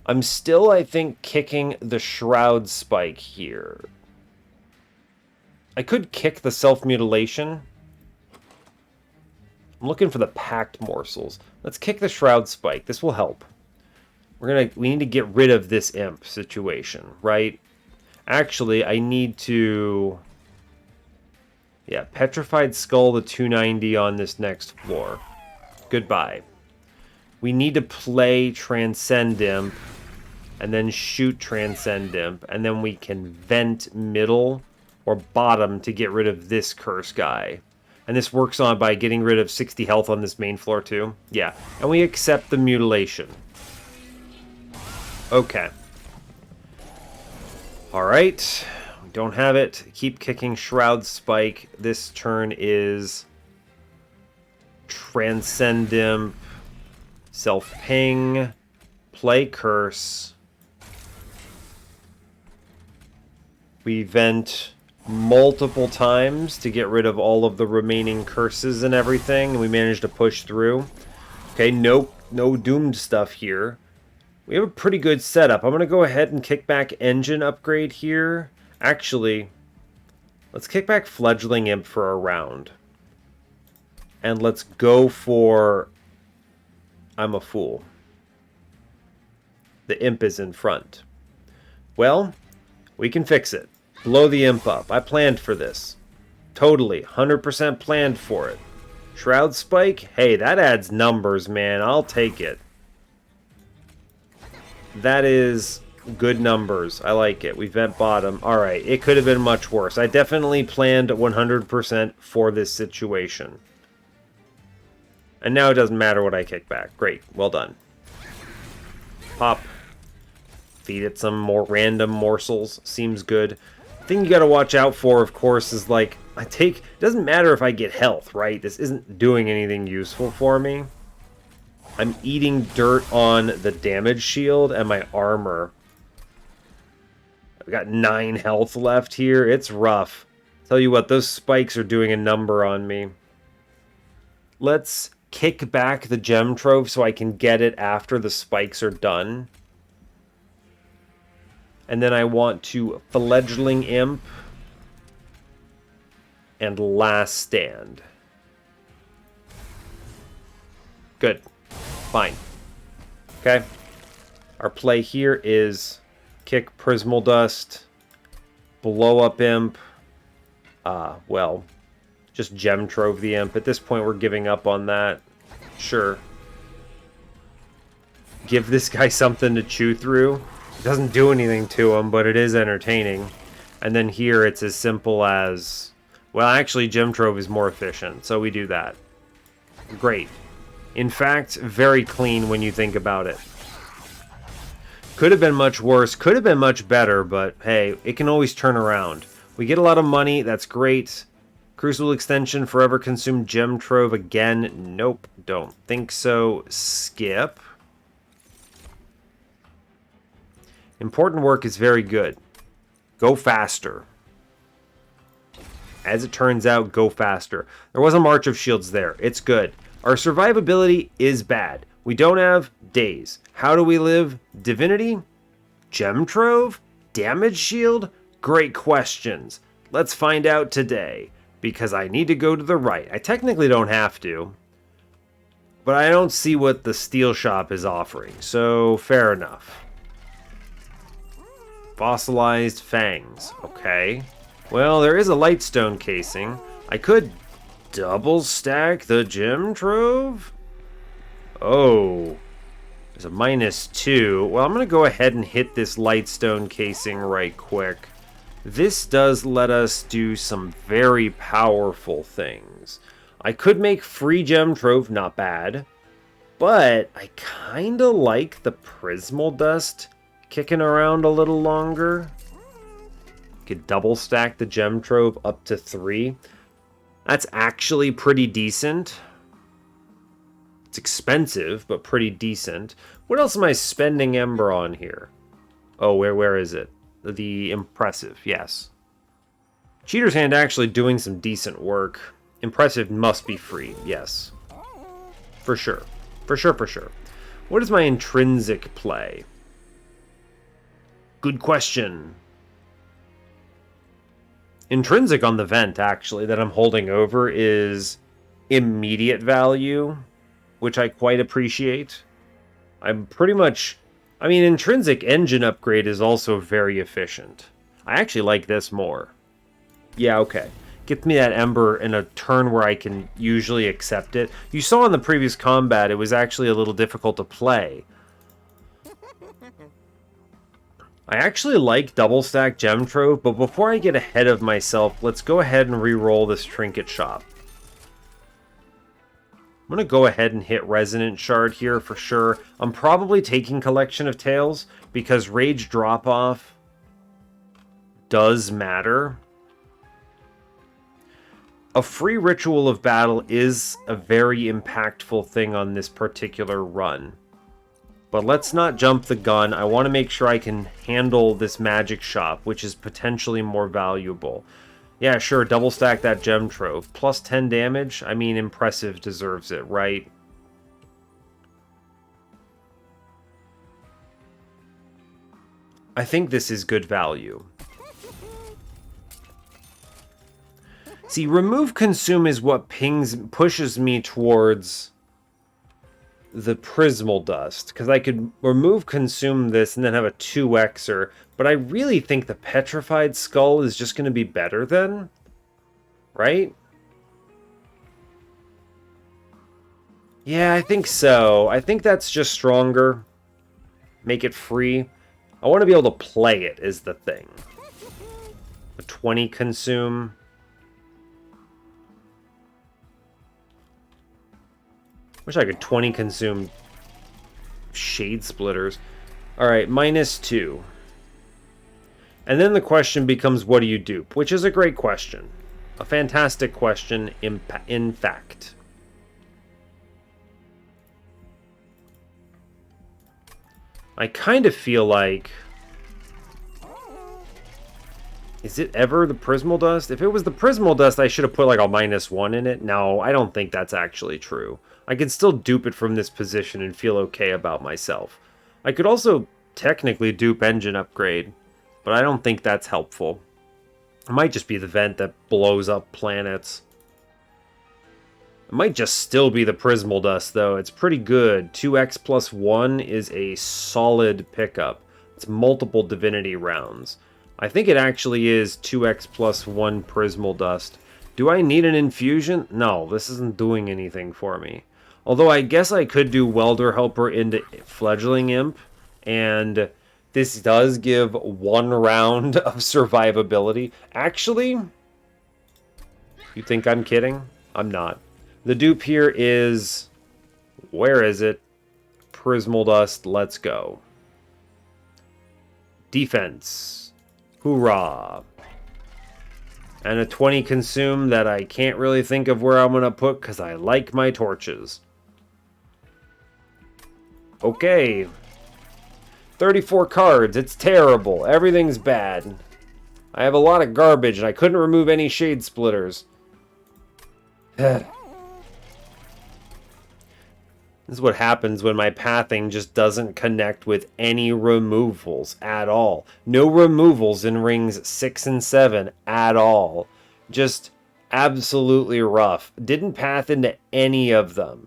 I'm still, I think, kicking the Shroud Spike here. I could kick the Self-Mutilation. I'm looking for the Pact Morsels. Let's kick the Shroud Spike. This will help. We need to get rid of this imp situation, right? Actually, I need to... Yeah, Petrified Skull the 290 on this next floor. Goodbye. We need to play Transcend Imp, and then shoot Transcend Imp, and then we can vent middle or bottom to get rid of this curse guy. And this works on by getting rid of 60 health on this main floor too. Yeah, and we accept the mutilation. Okay. Alright. We don't have it. Keep kicking Shroud Spike. This turn is Transcend Imp, Self-Ping, play Curse. We vent multiple times to get rid of all of the remaining curses and everything, and we managed to push through. Okay, no doomed stuff here. We have a pretty good setup. I'm going to go ahead and kick back Engine Upgrade here. Actually, let's kick back Fledgling Imp for a round. And let's go for I'm a Fool. The Imp is in front. Well, we can fix it. Blow the Imp up. I planned for this. Totally. 100% planned for it. Shroud Spike? Hey, that adds numbers, man. I'll take it. That is good numbers. I like it. We vent bottom. Alright, it could have been much worse. I definitely planned 100% for this situation. And now it doesn't matter what I kick back. Great. Well done. Pop. Feed it some more random morsels. Seems good. The thing you gotta watch out for, of course, is like, it doesn't matter if I get health, right? This isn't doing anything useful for me. I'm eating dirt on the damage shield and my armor. I've got 9 health left here. It's rough. Tell you what, those spikes are doing a number on me. Let's kick back the gem trove so I can get it after the spikes are done. And then I want to Fledgling Imp and Last Stand. Good. Fine. Okay. Our play here is kick Prismal Dust, blow up Imp. Well, just Gem Trove the Imp. At this point, we're giving up on that. Sure. Give this guy something to chew through. It doesn't do anything to him, but it is entertaining. And then here, it's as simple as... Well, actually, Gem Trove is more efficient, so we do that. Great. In fact, very clean when you think about it. Could have been much worse, could have been much better, but hey, it can always turn around. We get a lot of money, that's great. Crucible Extension, Forever Consume Gem Trove again. Nope, don't think so. Skip. Important work is very good. Go faster. As it turns out, go faster. There was a March of Shields there. It's good. Our survivability is bad. We don't have days. How do we live? Divinity? Gem Trove? Damage Shield? Great questions. Let's find out today. Because I need to go to the right. I technically don't have to. But I don't see what the Steel Shop is offering. So, fair enough. Fossilized Fangs. Okay. Well, there is a Lightstone casing. I could double stack the Gem Trove? Oh. There's a -2. Well, I'm going to go ahead and hit this Lightstone casing right quick. This does let us do some very powerful things. I could make free Gem Trove, not bad. But I kind of like the Prismal Dust kicking around a little longer. Could double stack the Gem Trove up to 3. That's actually pretty decent. It's expensive, but pretty decent. What else am I spending Ember on here? Oh, where is it? The Impressive, yes. Cheater's Hand actually doing some decent work. Impressive must be free, yes. For sure. For sure, for sure. What is my intrinsic play? Good question. Intrinsic on the vent, actually, that I'm holding over is immediate value, which I quite appreciate. I'm pretty much... I mean, intrinsic engine upgrade is also very efficient. I actually like this more. Yeah, okay. Get me that Ember in a turn where I can usually accept it. You saw in the previous combat, it was actually a little difficult to play. I actually like double stack Gem Trove, but before I get ahead of myself, let's go ahead and re-roll this Trinket Shop. I'm going to go ahead and hit Resonant Shard here for sure. I'm probably taking Collection of Tales because Rage Drop-Off does matter. A free Ritual of Battle is a very impactful thing on this particular run. But let's not jump the gun. I want to make sure I can handle this Magic Shop, which is potentially more valuable. Yeah, sure, double stack that Gem Trove. Plus 10 damage? I mean, Impressive deserves it, right? I think this is good value. See, Remove Consume is what pushes me towards the Prismal Dust, because I could remove Consume this and then have a 2xer, but I really think the Petrified Skull is just going to be better then, right? Yeah, I think so. I think that's just stronger. Make it free. I want to be able to play it is the thing. A 20 Consume. Wish I could 20 Consume Shade Splitters. Alright, -2. And then the question becomes, what do you dupe? Which is a great question. A fantastic question, in fact. I kind of feel like... Is it ever the Prismal Dust? If it was the Prismal Dust, I should have put like a -1 in it. No, I don't think that's actually true. I could still dupe it from this position and feel okay about myself. I could also technically dupe Engine Upgrade, but I don't think that's helpful. It might just be the vent that blows up planets. It might just still be the Prismal Dust, though. It's pretty good. 2x plus 1 is a solid pickup. It's multiple Divinity rounds. I think it actually is 2x plus 1 Prismal Dust. Do I need an infusion? No, this isn't doing anything for me. Although I guess I could do Welder Helper into Fledgling Imp, and this does give 1 round of survivability. Actually, you think I'm kidding? I'm not. The dupe here is... Where is it? Prismal Dust, let's go. Defense. Hoorah. And a 20 Consume that I can't really think of where I'm going to put because I like my torches. Okay. 34 cards. It's terrible. Everything's bad. I have a lot of garbage and I couldn't remove any Shade Splitters. This is what happens when my pathing just doesn't connect with any removals at all. No removals in rings 6 and 7 at all. Just absolutely rough. Didn't path into any of them.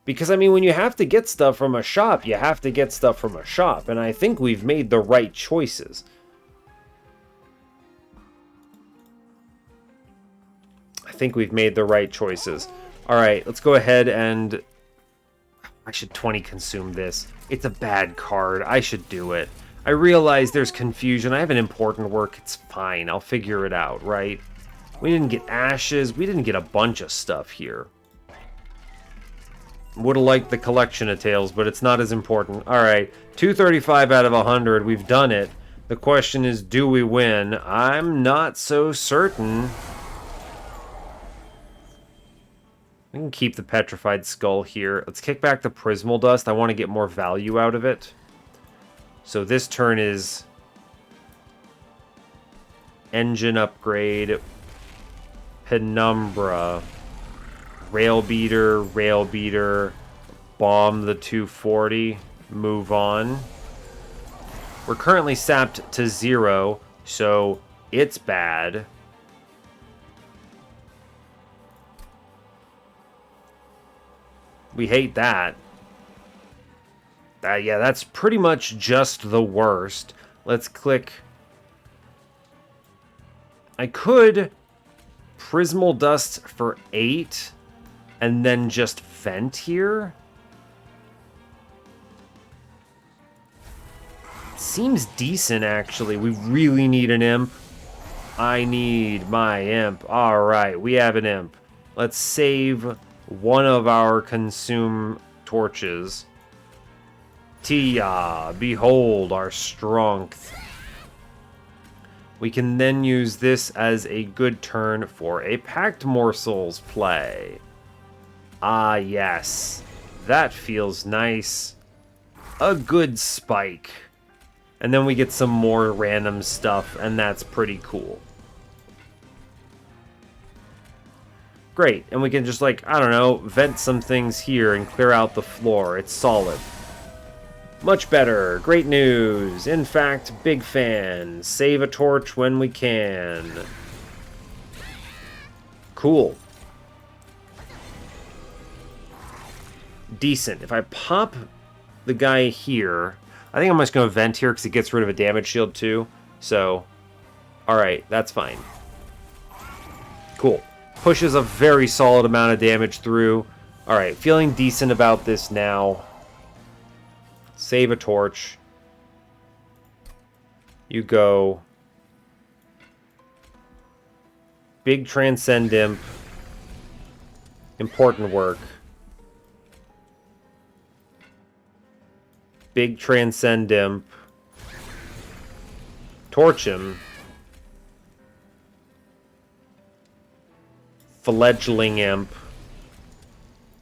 Because, I mean, when you have to get stuff from a shop, you have to get stuff from a shop. And I think we've made the right choices. I think we've made the right choices. Alright, let's go ahead and... I should 20 Consume this. It's a bad card. I should do it. I realize there's confusion. I have an important work. It's fine. I'll figure it out, right? We didn't get ashes. We didn't get a bunch of stuff here. Would have liked the collection of tales, but it's not as important. Alright, 235 out of 100. We've done it. The question is, do we win? I'm not so certain. I can keep the Petrified Skull here. Let's kick back the Prismal Dust. I want to get more value out of it. So this turn is... Engine Upgrade. Penumbra. Rail beater, bomb the 240, move on. We're currently sapped to 0, so it's bad. We hate that. Yeah, that's pretty much just the worst. Let's click. I could Prismal Dust for 8 and then just vent here. Seems decent, actually. We really need an imp. I need my imp. Alright, we have an imp. Let's save one of our consume torches. Tia, behold our strength. We can then use this as a good turn for a Pact Morsels play. Ah, yes. That feels nice. A good spike. And then we get some more random stuff, and that's pretty cool. Great, and we can just, like, I don't know, vent some things here and clear out the floor. It's solid. Much better. Great news. In fact, big fan. Save a torch when we can. Cool. Decent. If I pop the guy here, I think I'm just going to vent here because it gets rid of a damage shield too. So, alright, that's fine. Cool. Pushes a very solid amount of damage through. Alright, feeling decent about this now. Save a torch. You go. Big Transcend Imp. Important work. Big Transcend Imp. Torch him. Fledgling Imp.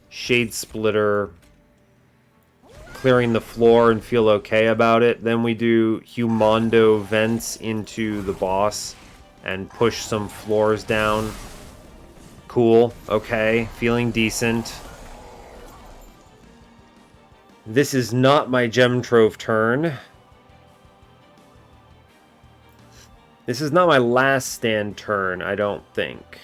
Shade Splitter. Clearing the floor and feel okay about it. Then we do Humondo Vents into the boss and push some floors down. Cool. Okay. Feeling decent. This is not my Gem Trove turn. This is not my last stand turn, I don't think.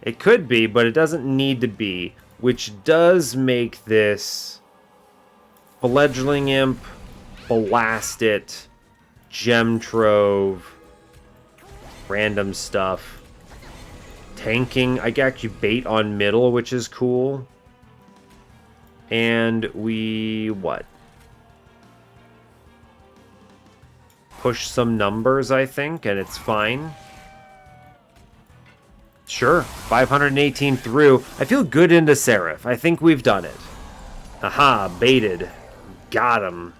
It could be, but it doesn't need to be, which does make this Fledgling Imp, Blast It, Gem Trove, random stuff. Tanking, I can actually bait on middle, which is cool. And we, what? Push some numbers, I think, and it's fine. Sure, 518 through. I feel good into Seraph. I think we've done it. Aha, baited. Got him.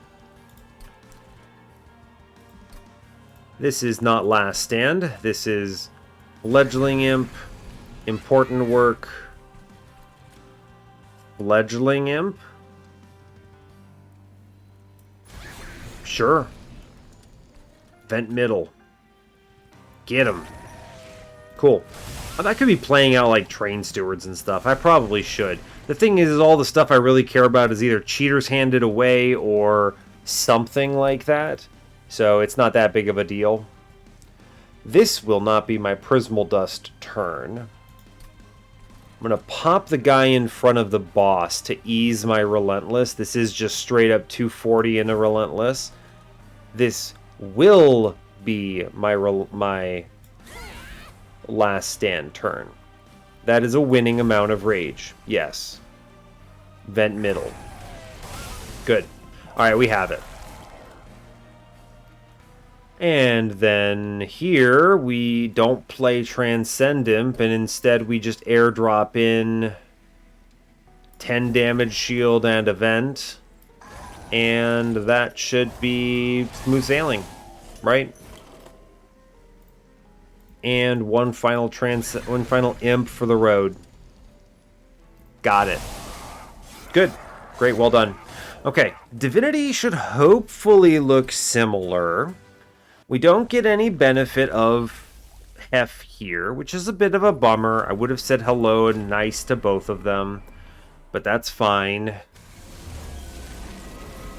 This is not last stand. This is Fledgling Imp. Important work. Fledgling Imp? Sure. Vent middle. Get him. Cool. I could be playing out like train stewards and stuff. I probably should. The thing is all the stuff I really care about is either cheaters handed away or something like that. So it's not that big of a deal. This will not be my Prismal Dust turn. I'm going to pop the guy in front of the boss to ease my Relentless. This is just straight up 240 in a Relentless. This will be my last stand turn. That is a winning amount of rage. Yes. Vent middle. Good. Alright, we have it. And then here we don't play Transcend Imp, and instead we just airdrop in 10 damage shield and event. And that should be smooth sailing, right? And one final imp for the road. Got it. Good. Great, well done. Okay, Divinity should hopefully look similar. We don't get any benefit of Hef here, which is a bit of a bummer. I would have said hello and nice to both of them, but that's fine.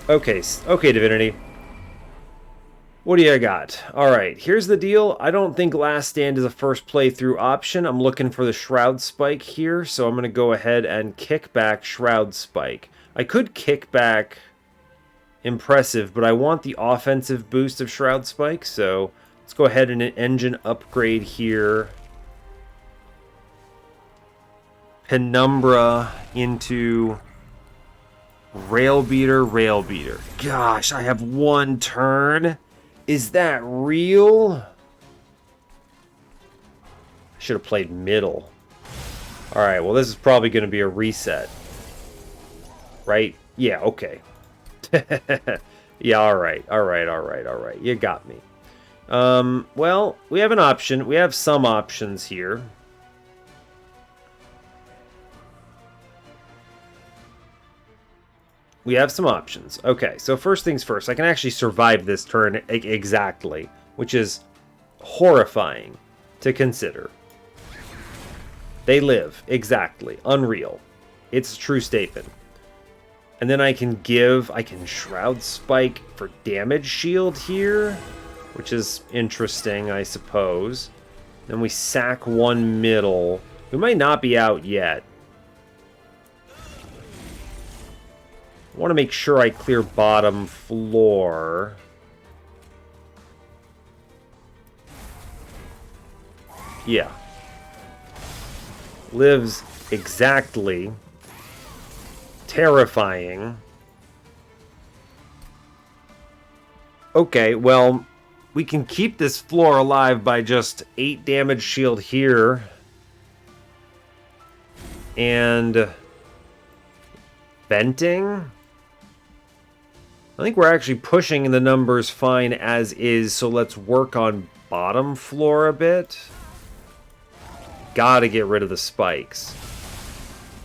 Okay, okay, Divinity. What do you got? Alright, here's the deal. I don't think Last Stand is a first playthrough option. I'm looking for the Shroud Spike here, so I'm going to go ahead and kick back Shroud Spike. I could kick back Impressive, but I want the offensive boost of Shroud Spike, so let's go ahead and an engine upgrade here. Penumbra into Rail Beater. Gosh, I have one turn. Is that real? I should have played middle. Alright, well this is probably going to be a reset. Right? Yeah, okay. Yeah, alright. You got me. Well, we have an option. We have some options here. We have some options. Okay, so first things first, I can actually survive this turn exactly, which is horrifying to consider. They live, exactly. Unreal. It's a true statement. And then I can Shroud Spike for damage shield here, which is interesting, I suppose. Then we sack one middle. We might not be out yet. I want to make sure I clear bottom floor. Yeah. Lives exactly. Terrifying. Okay, well, we can keep this floor alive by just 8 damage shield here. And venting? I think we're actually pushing the numbers fine as is, so let's work on bottom floor a bit. Gotta get rid of the spikes.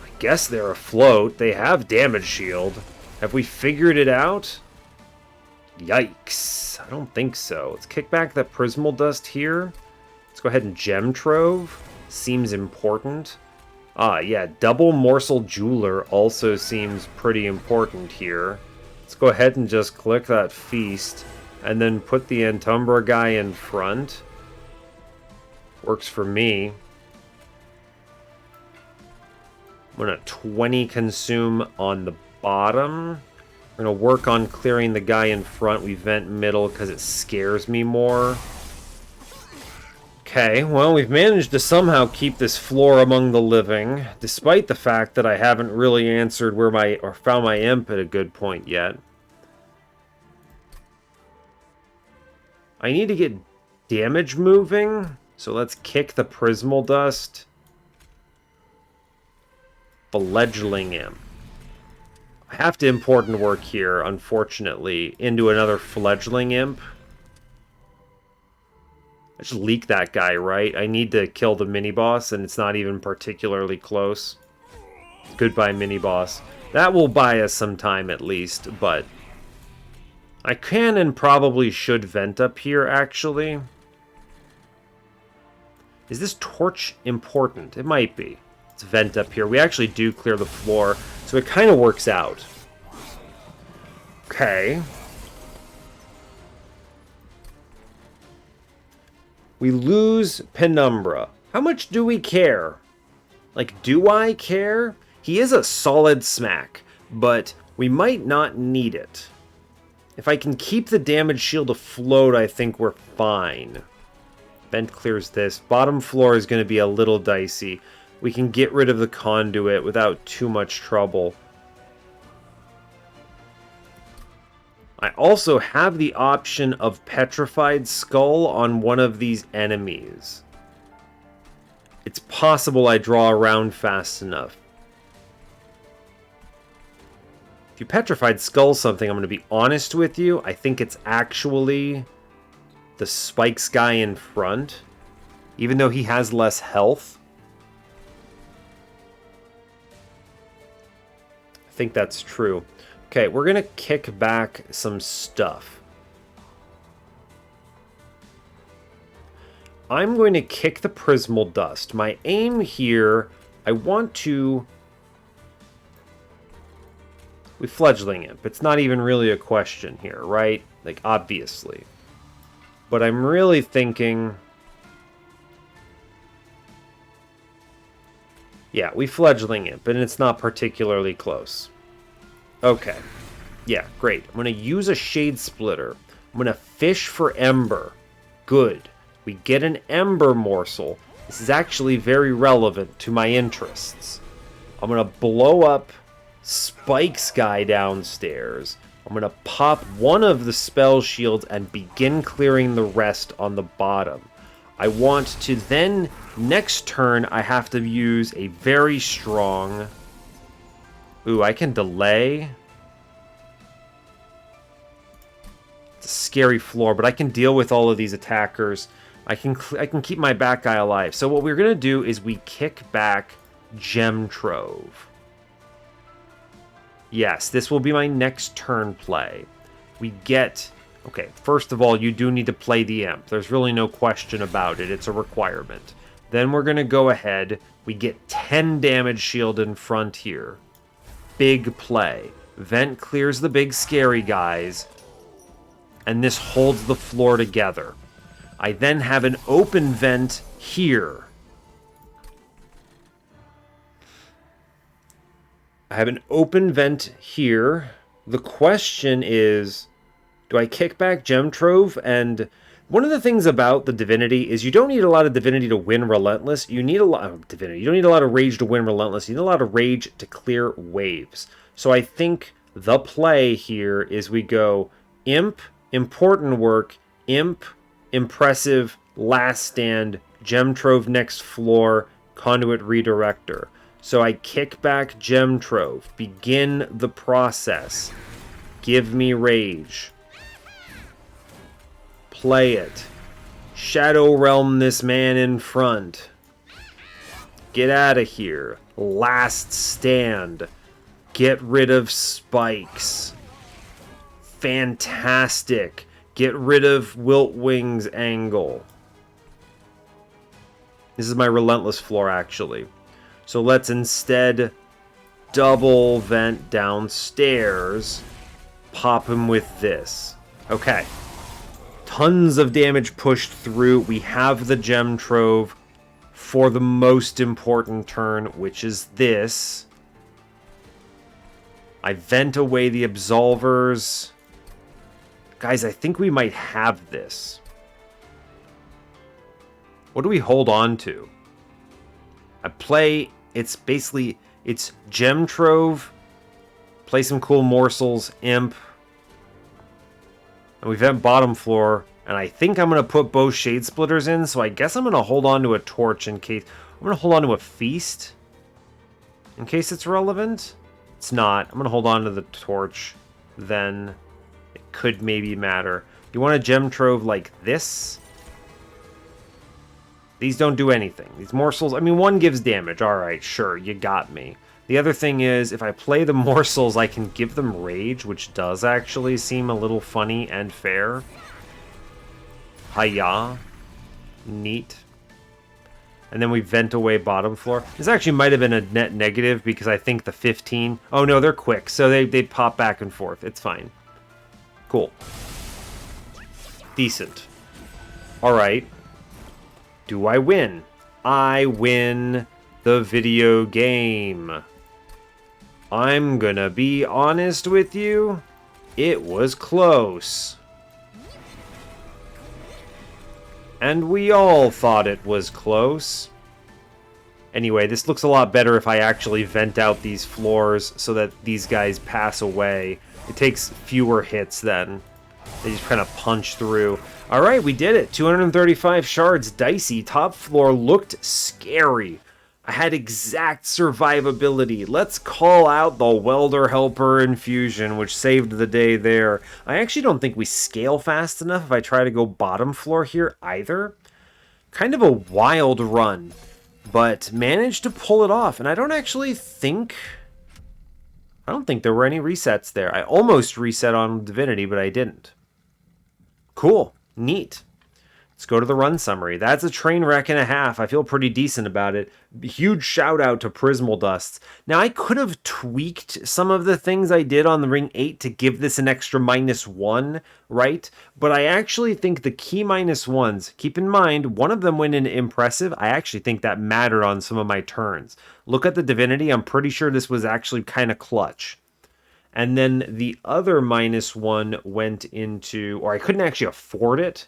I guess they're afloat. They have damage shield. Have we figured it out? Yikes. I don't think so. Let's kick back that Prismal Dust here. Let's go ahead and Gem Trove. Seems important. Ah, yeah, Double Morsel Jeweler also seems pretty important here. Let's go ahead and just click that Feast, and then put the Antumbra guy in front. Works for me. I'm going to 20 consume on the bottom. We're going to work on clearing the guy in front. We vent middle because it scares me more. Okay, well, we've managed to somehow keep this floor among the living, despite the fact that I haven't really answered or found my imp at a good point yet. I need to get damage moving, so let's kick the Prismal Dust. Fledgling Imp. I have to important work here, unfortunately, into another Fledgling Imp. I just leak that guy, right? I need to kill the mini-boss, and it's not even particularly close. Goodbye, mini-boss. That will buy us some time, at least, but I can and probably should vent up here, actually. Is this torch important? It might be. Let's vent up here. We actually do clear the floor, so it kind of works out. Okay. We lose Penumbra. How much do we care? Like, do I care? He is a solid smack, but we might not need it. If I can keep the damage shield afloat, I think we're fine. Vent clears this. Bottom floor is going to be a little dicey. We can get rid of the conduit without too much trouble. I also have the option of Petrified Skull on one of these enemies. It's possible I draw around fast enough. If you Petrified Skull something, I'm going to be honest with you. I think it's actually the Spikes guy in front, even though he has less health. I think that's true. Okay, we're going to kick back some stuff. I'm going to kick the Prismal Dust. My aim here, I want to... We Fledgling Imp. It's not even really a question here, right? Like, obviously. But I'm really thinking... Yeah, we Fledgling Imp, and it's not particularly close. Okay. Yeah, great. I'm going to use a Shade Splitter. I'm going to fish for Ember. Good. We get an Ember morsel. This is actually very relevant to my interests. I'm going to blow up Spike's guy downstairs. I'm going to pop one of the spell shields and begin clearing the rest on the bottom. I want to then, next turn, I have to use a very strong... Ooh, I can delay. It's a scary floor, but I can deal with all of these attackers. I can keep my back guy alive. So what we're going to do is we kick back Gem Trove. Yes, this will be my next turn play. We get... Okay, first of all, you do need to play the Imp. There's really no question about it. It's a requirement. Then we're going to go ahead. We get 10 damage shield in front here. Big play. Vent clears the big scary guys. And this holds the floor together. I then have an open vent here. I have an open vent here. The question is, do I kick back Gem Trove? And one of the things about the Divinity is you don't need a lot of Divinity to win Relentless. You need a lot of Divinity. You don't need a lot of Rage to win Relentless. You need a lot of Rage to clear waves. So I think the play here is we go Imp, Important Work, Imp, Impressive, Last Stand, Gem Trove next floor, Conduit Redirector. So I kick back Gem Trove, begin the process, give me Rage, play it, Shadow Realm this man in front, get out of here, Last Stand, get rid of Spikes, fantastic, get rid of Wiltwing's Angle. This is my Relentless floor, actually. So let's instead double vent downstairs, pop him with this. Okay. Tons of damage pushed through. We have the Gem Trove for the most important turn, which is this. I vent away the Absolvers. Guys, I think we might have this. What do we hold on to? I play, it's basically, it's Gem Trove, play some cool morsels, Imp, and we vent bottom floor, and I think I'm going to put both Shade Splitters in, so I guess I'm going to hold on to a Torch in case, I'm going to hold on to a Feast, in case it's relevant. It's not. I'm going to hold on to the Torch, then it could maybe matter. You want a Gem Trove like this? These don't do anything. These morsels, I mean, one gives damage. Alright, sure, you got me. The other thing is, if I play the morsels, I can give them Rage, which does actually seem a little funny and fair. Hiya. Neat. And then we vent away bottom floor. This actually might have been a net negative, because I think the 15... Oh, no, they're quick, so they pop back and forth. It's fine. Cool. Decent. Alright. Do I win? I win the video game. I'm gonna be honest with you. It was close. And we all thought it was close. Anyway, this looks a lot better if I actually vent out these floors so that these guys pass away. It takes fewer hits then. They just kind of punch through. Alright, we did it. 235 shards, dicey. Top floor looked scary. I had exact survivability. Let's call out the Welder Helper Infusion, which saved the day there. I actually don't think we scale fast enough if I try to go bottom floor here either. Kind of a wild run, but managed to pull it off. And I don't think there were any resets there. I almost reset on Divinity, but I didn't. Cool. Neat. Let's go to the run summary. That's a train wreck and a half. I feel pretty decent about it. Huge shout out to Prismal Dusts. Now, I could have tweaked some of the things I did on the Ring 8 to give this an extra -1, right? But I actually think the key -1s, keep in mind, one of them went in impressive. I actually think that mattered on some of my turns. Look at the Divinity. I'm pretty sure this was actually kind of clutch. And then the other -1 went into, or I couldn't actually afford it,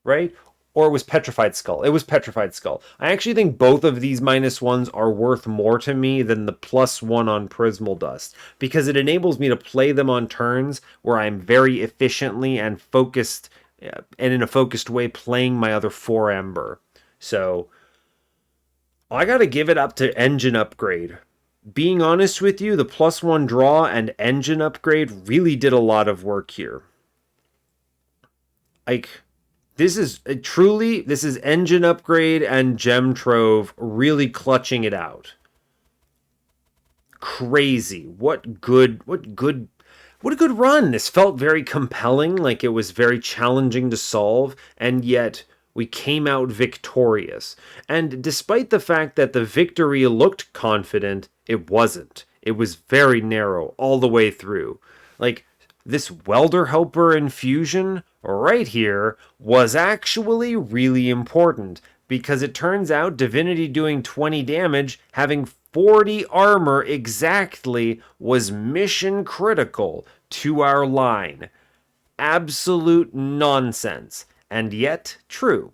right? Or it was Petrified Skull. It was Petrified Skull. I actually think both of these -1s are worth more to me than the +1 on Prismal Dust, because it enables me to play them on turns where I'm very efficiently and focused, and in a focused way, playing my other 4 Ember. So I gotta give it up to Engine Upgrade. Being honest with you, the +1 draw and Engine Upgrade really did a lot of work here. Like, this is Engine Upgrade and Gem Trove really clutching it out. Crazy. What a good run. This felt very compelling, like it was very challenging to solve, and yet we came out victorious. And despite the fact that the victory looked confident, it wasn't. It was very narrow all the way through. Like, this Welder Helper infusion right here was actually really important, because it turns out Divinity doing 20 damage, having 40 armor exactly, was mission critical to our line. Absolute nonsense, and yet true.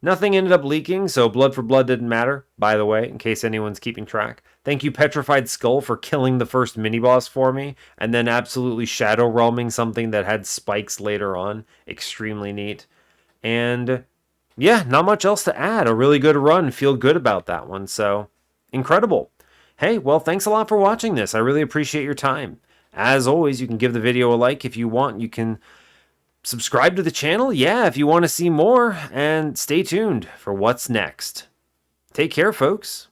Nothing ended up leaking, so blood for blood didn't matter, by the way, in case anyone's keeping track. Thank you, Petrified Skull, for killing the first mini-boss for me, and then absolutely shadow realming something that had spikes later on. Extremely neat. And yeah, not much else to add. A really good run. Feel good about that one, so incredible. Hey, well, thanks a lot for watching this. I really appreciate your time. As always, you can give the video a like if you want. You can subscribe to the channel, yeah, if you want to see more, and stay tuned for what's next. Take care, folks.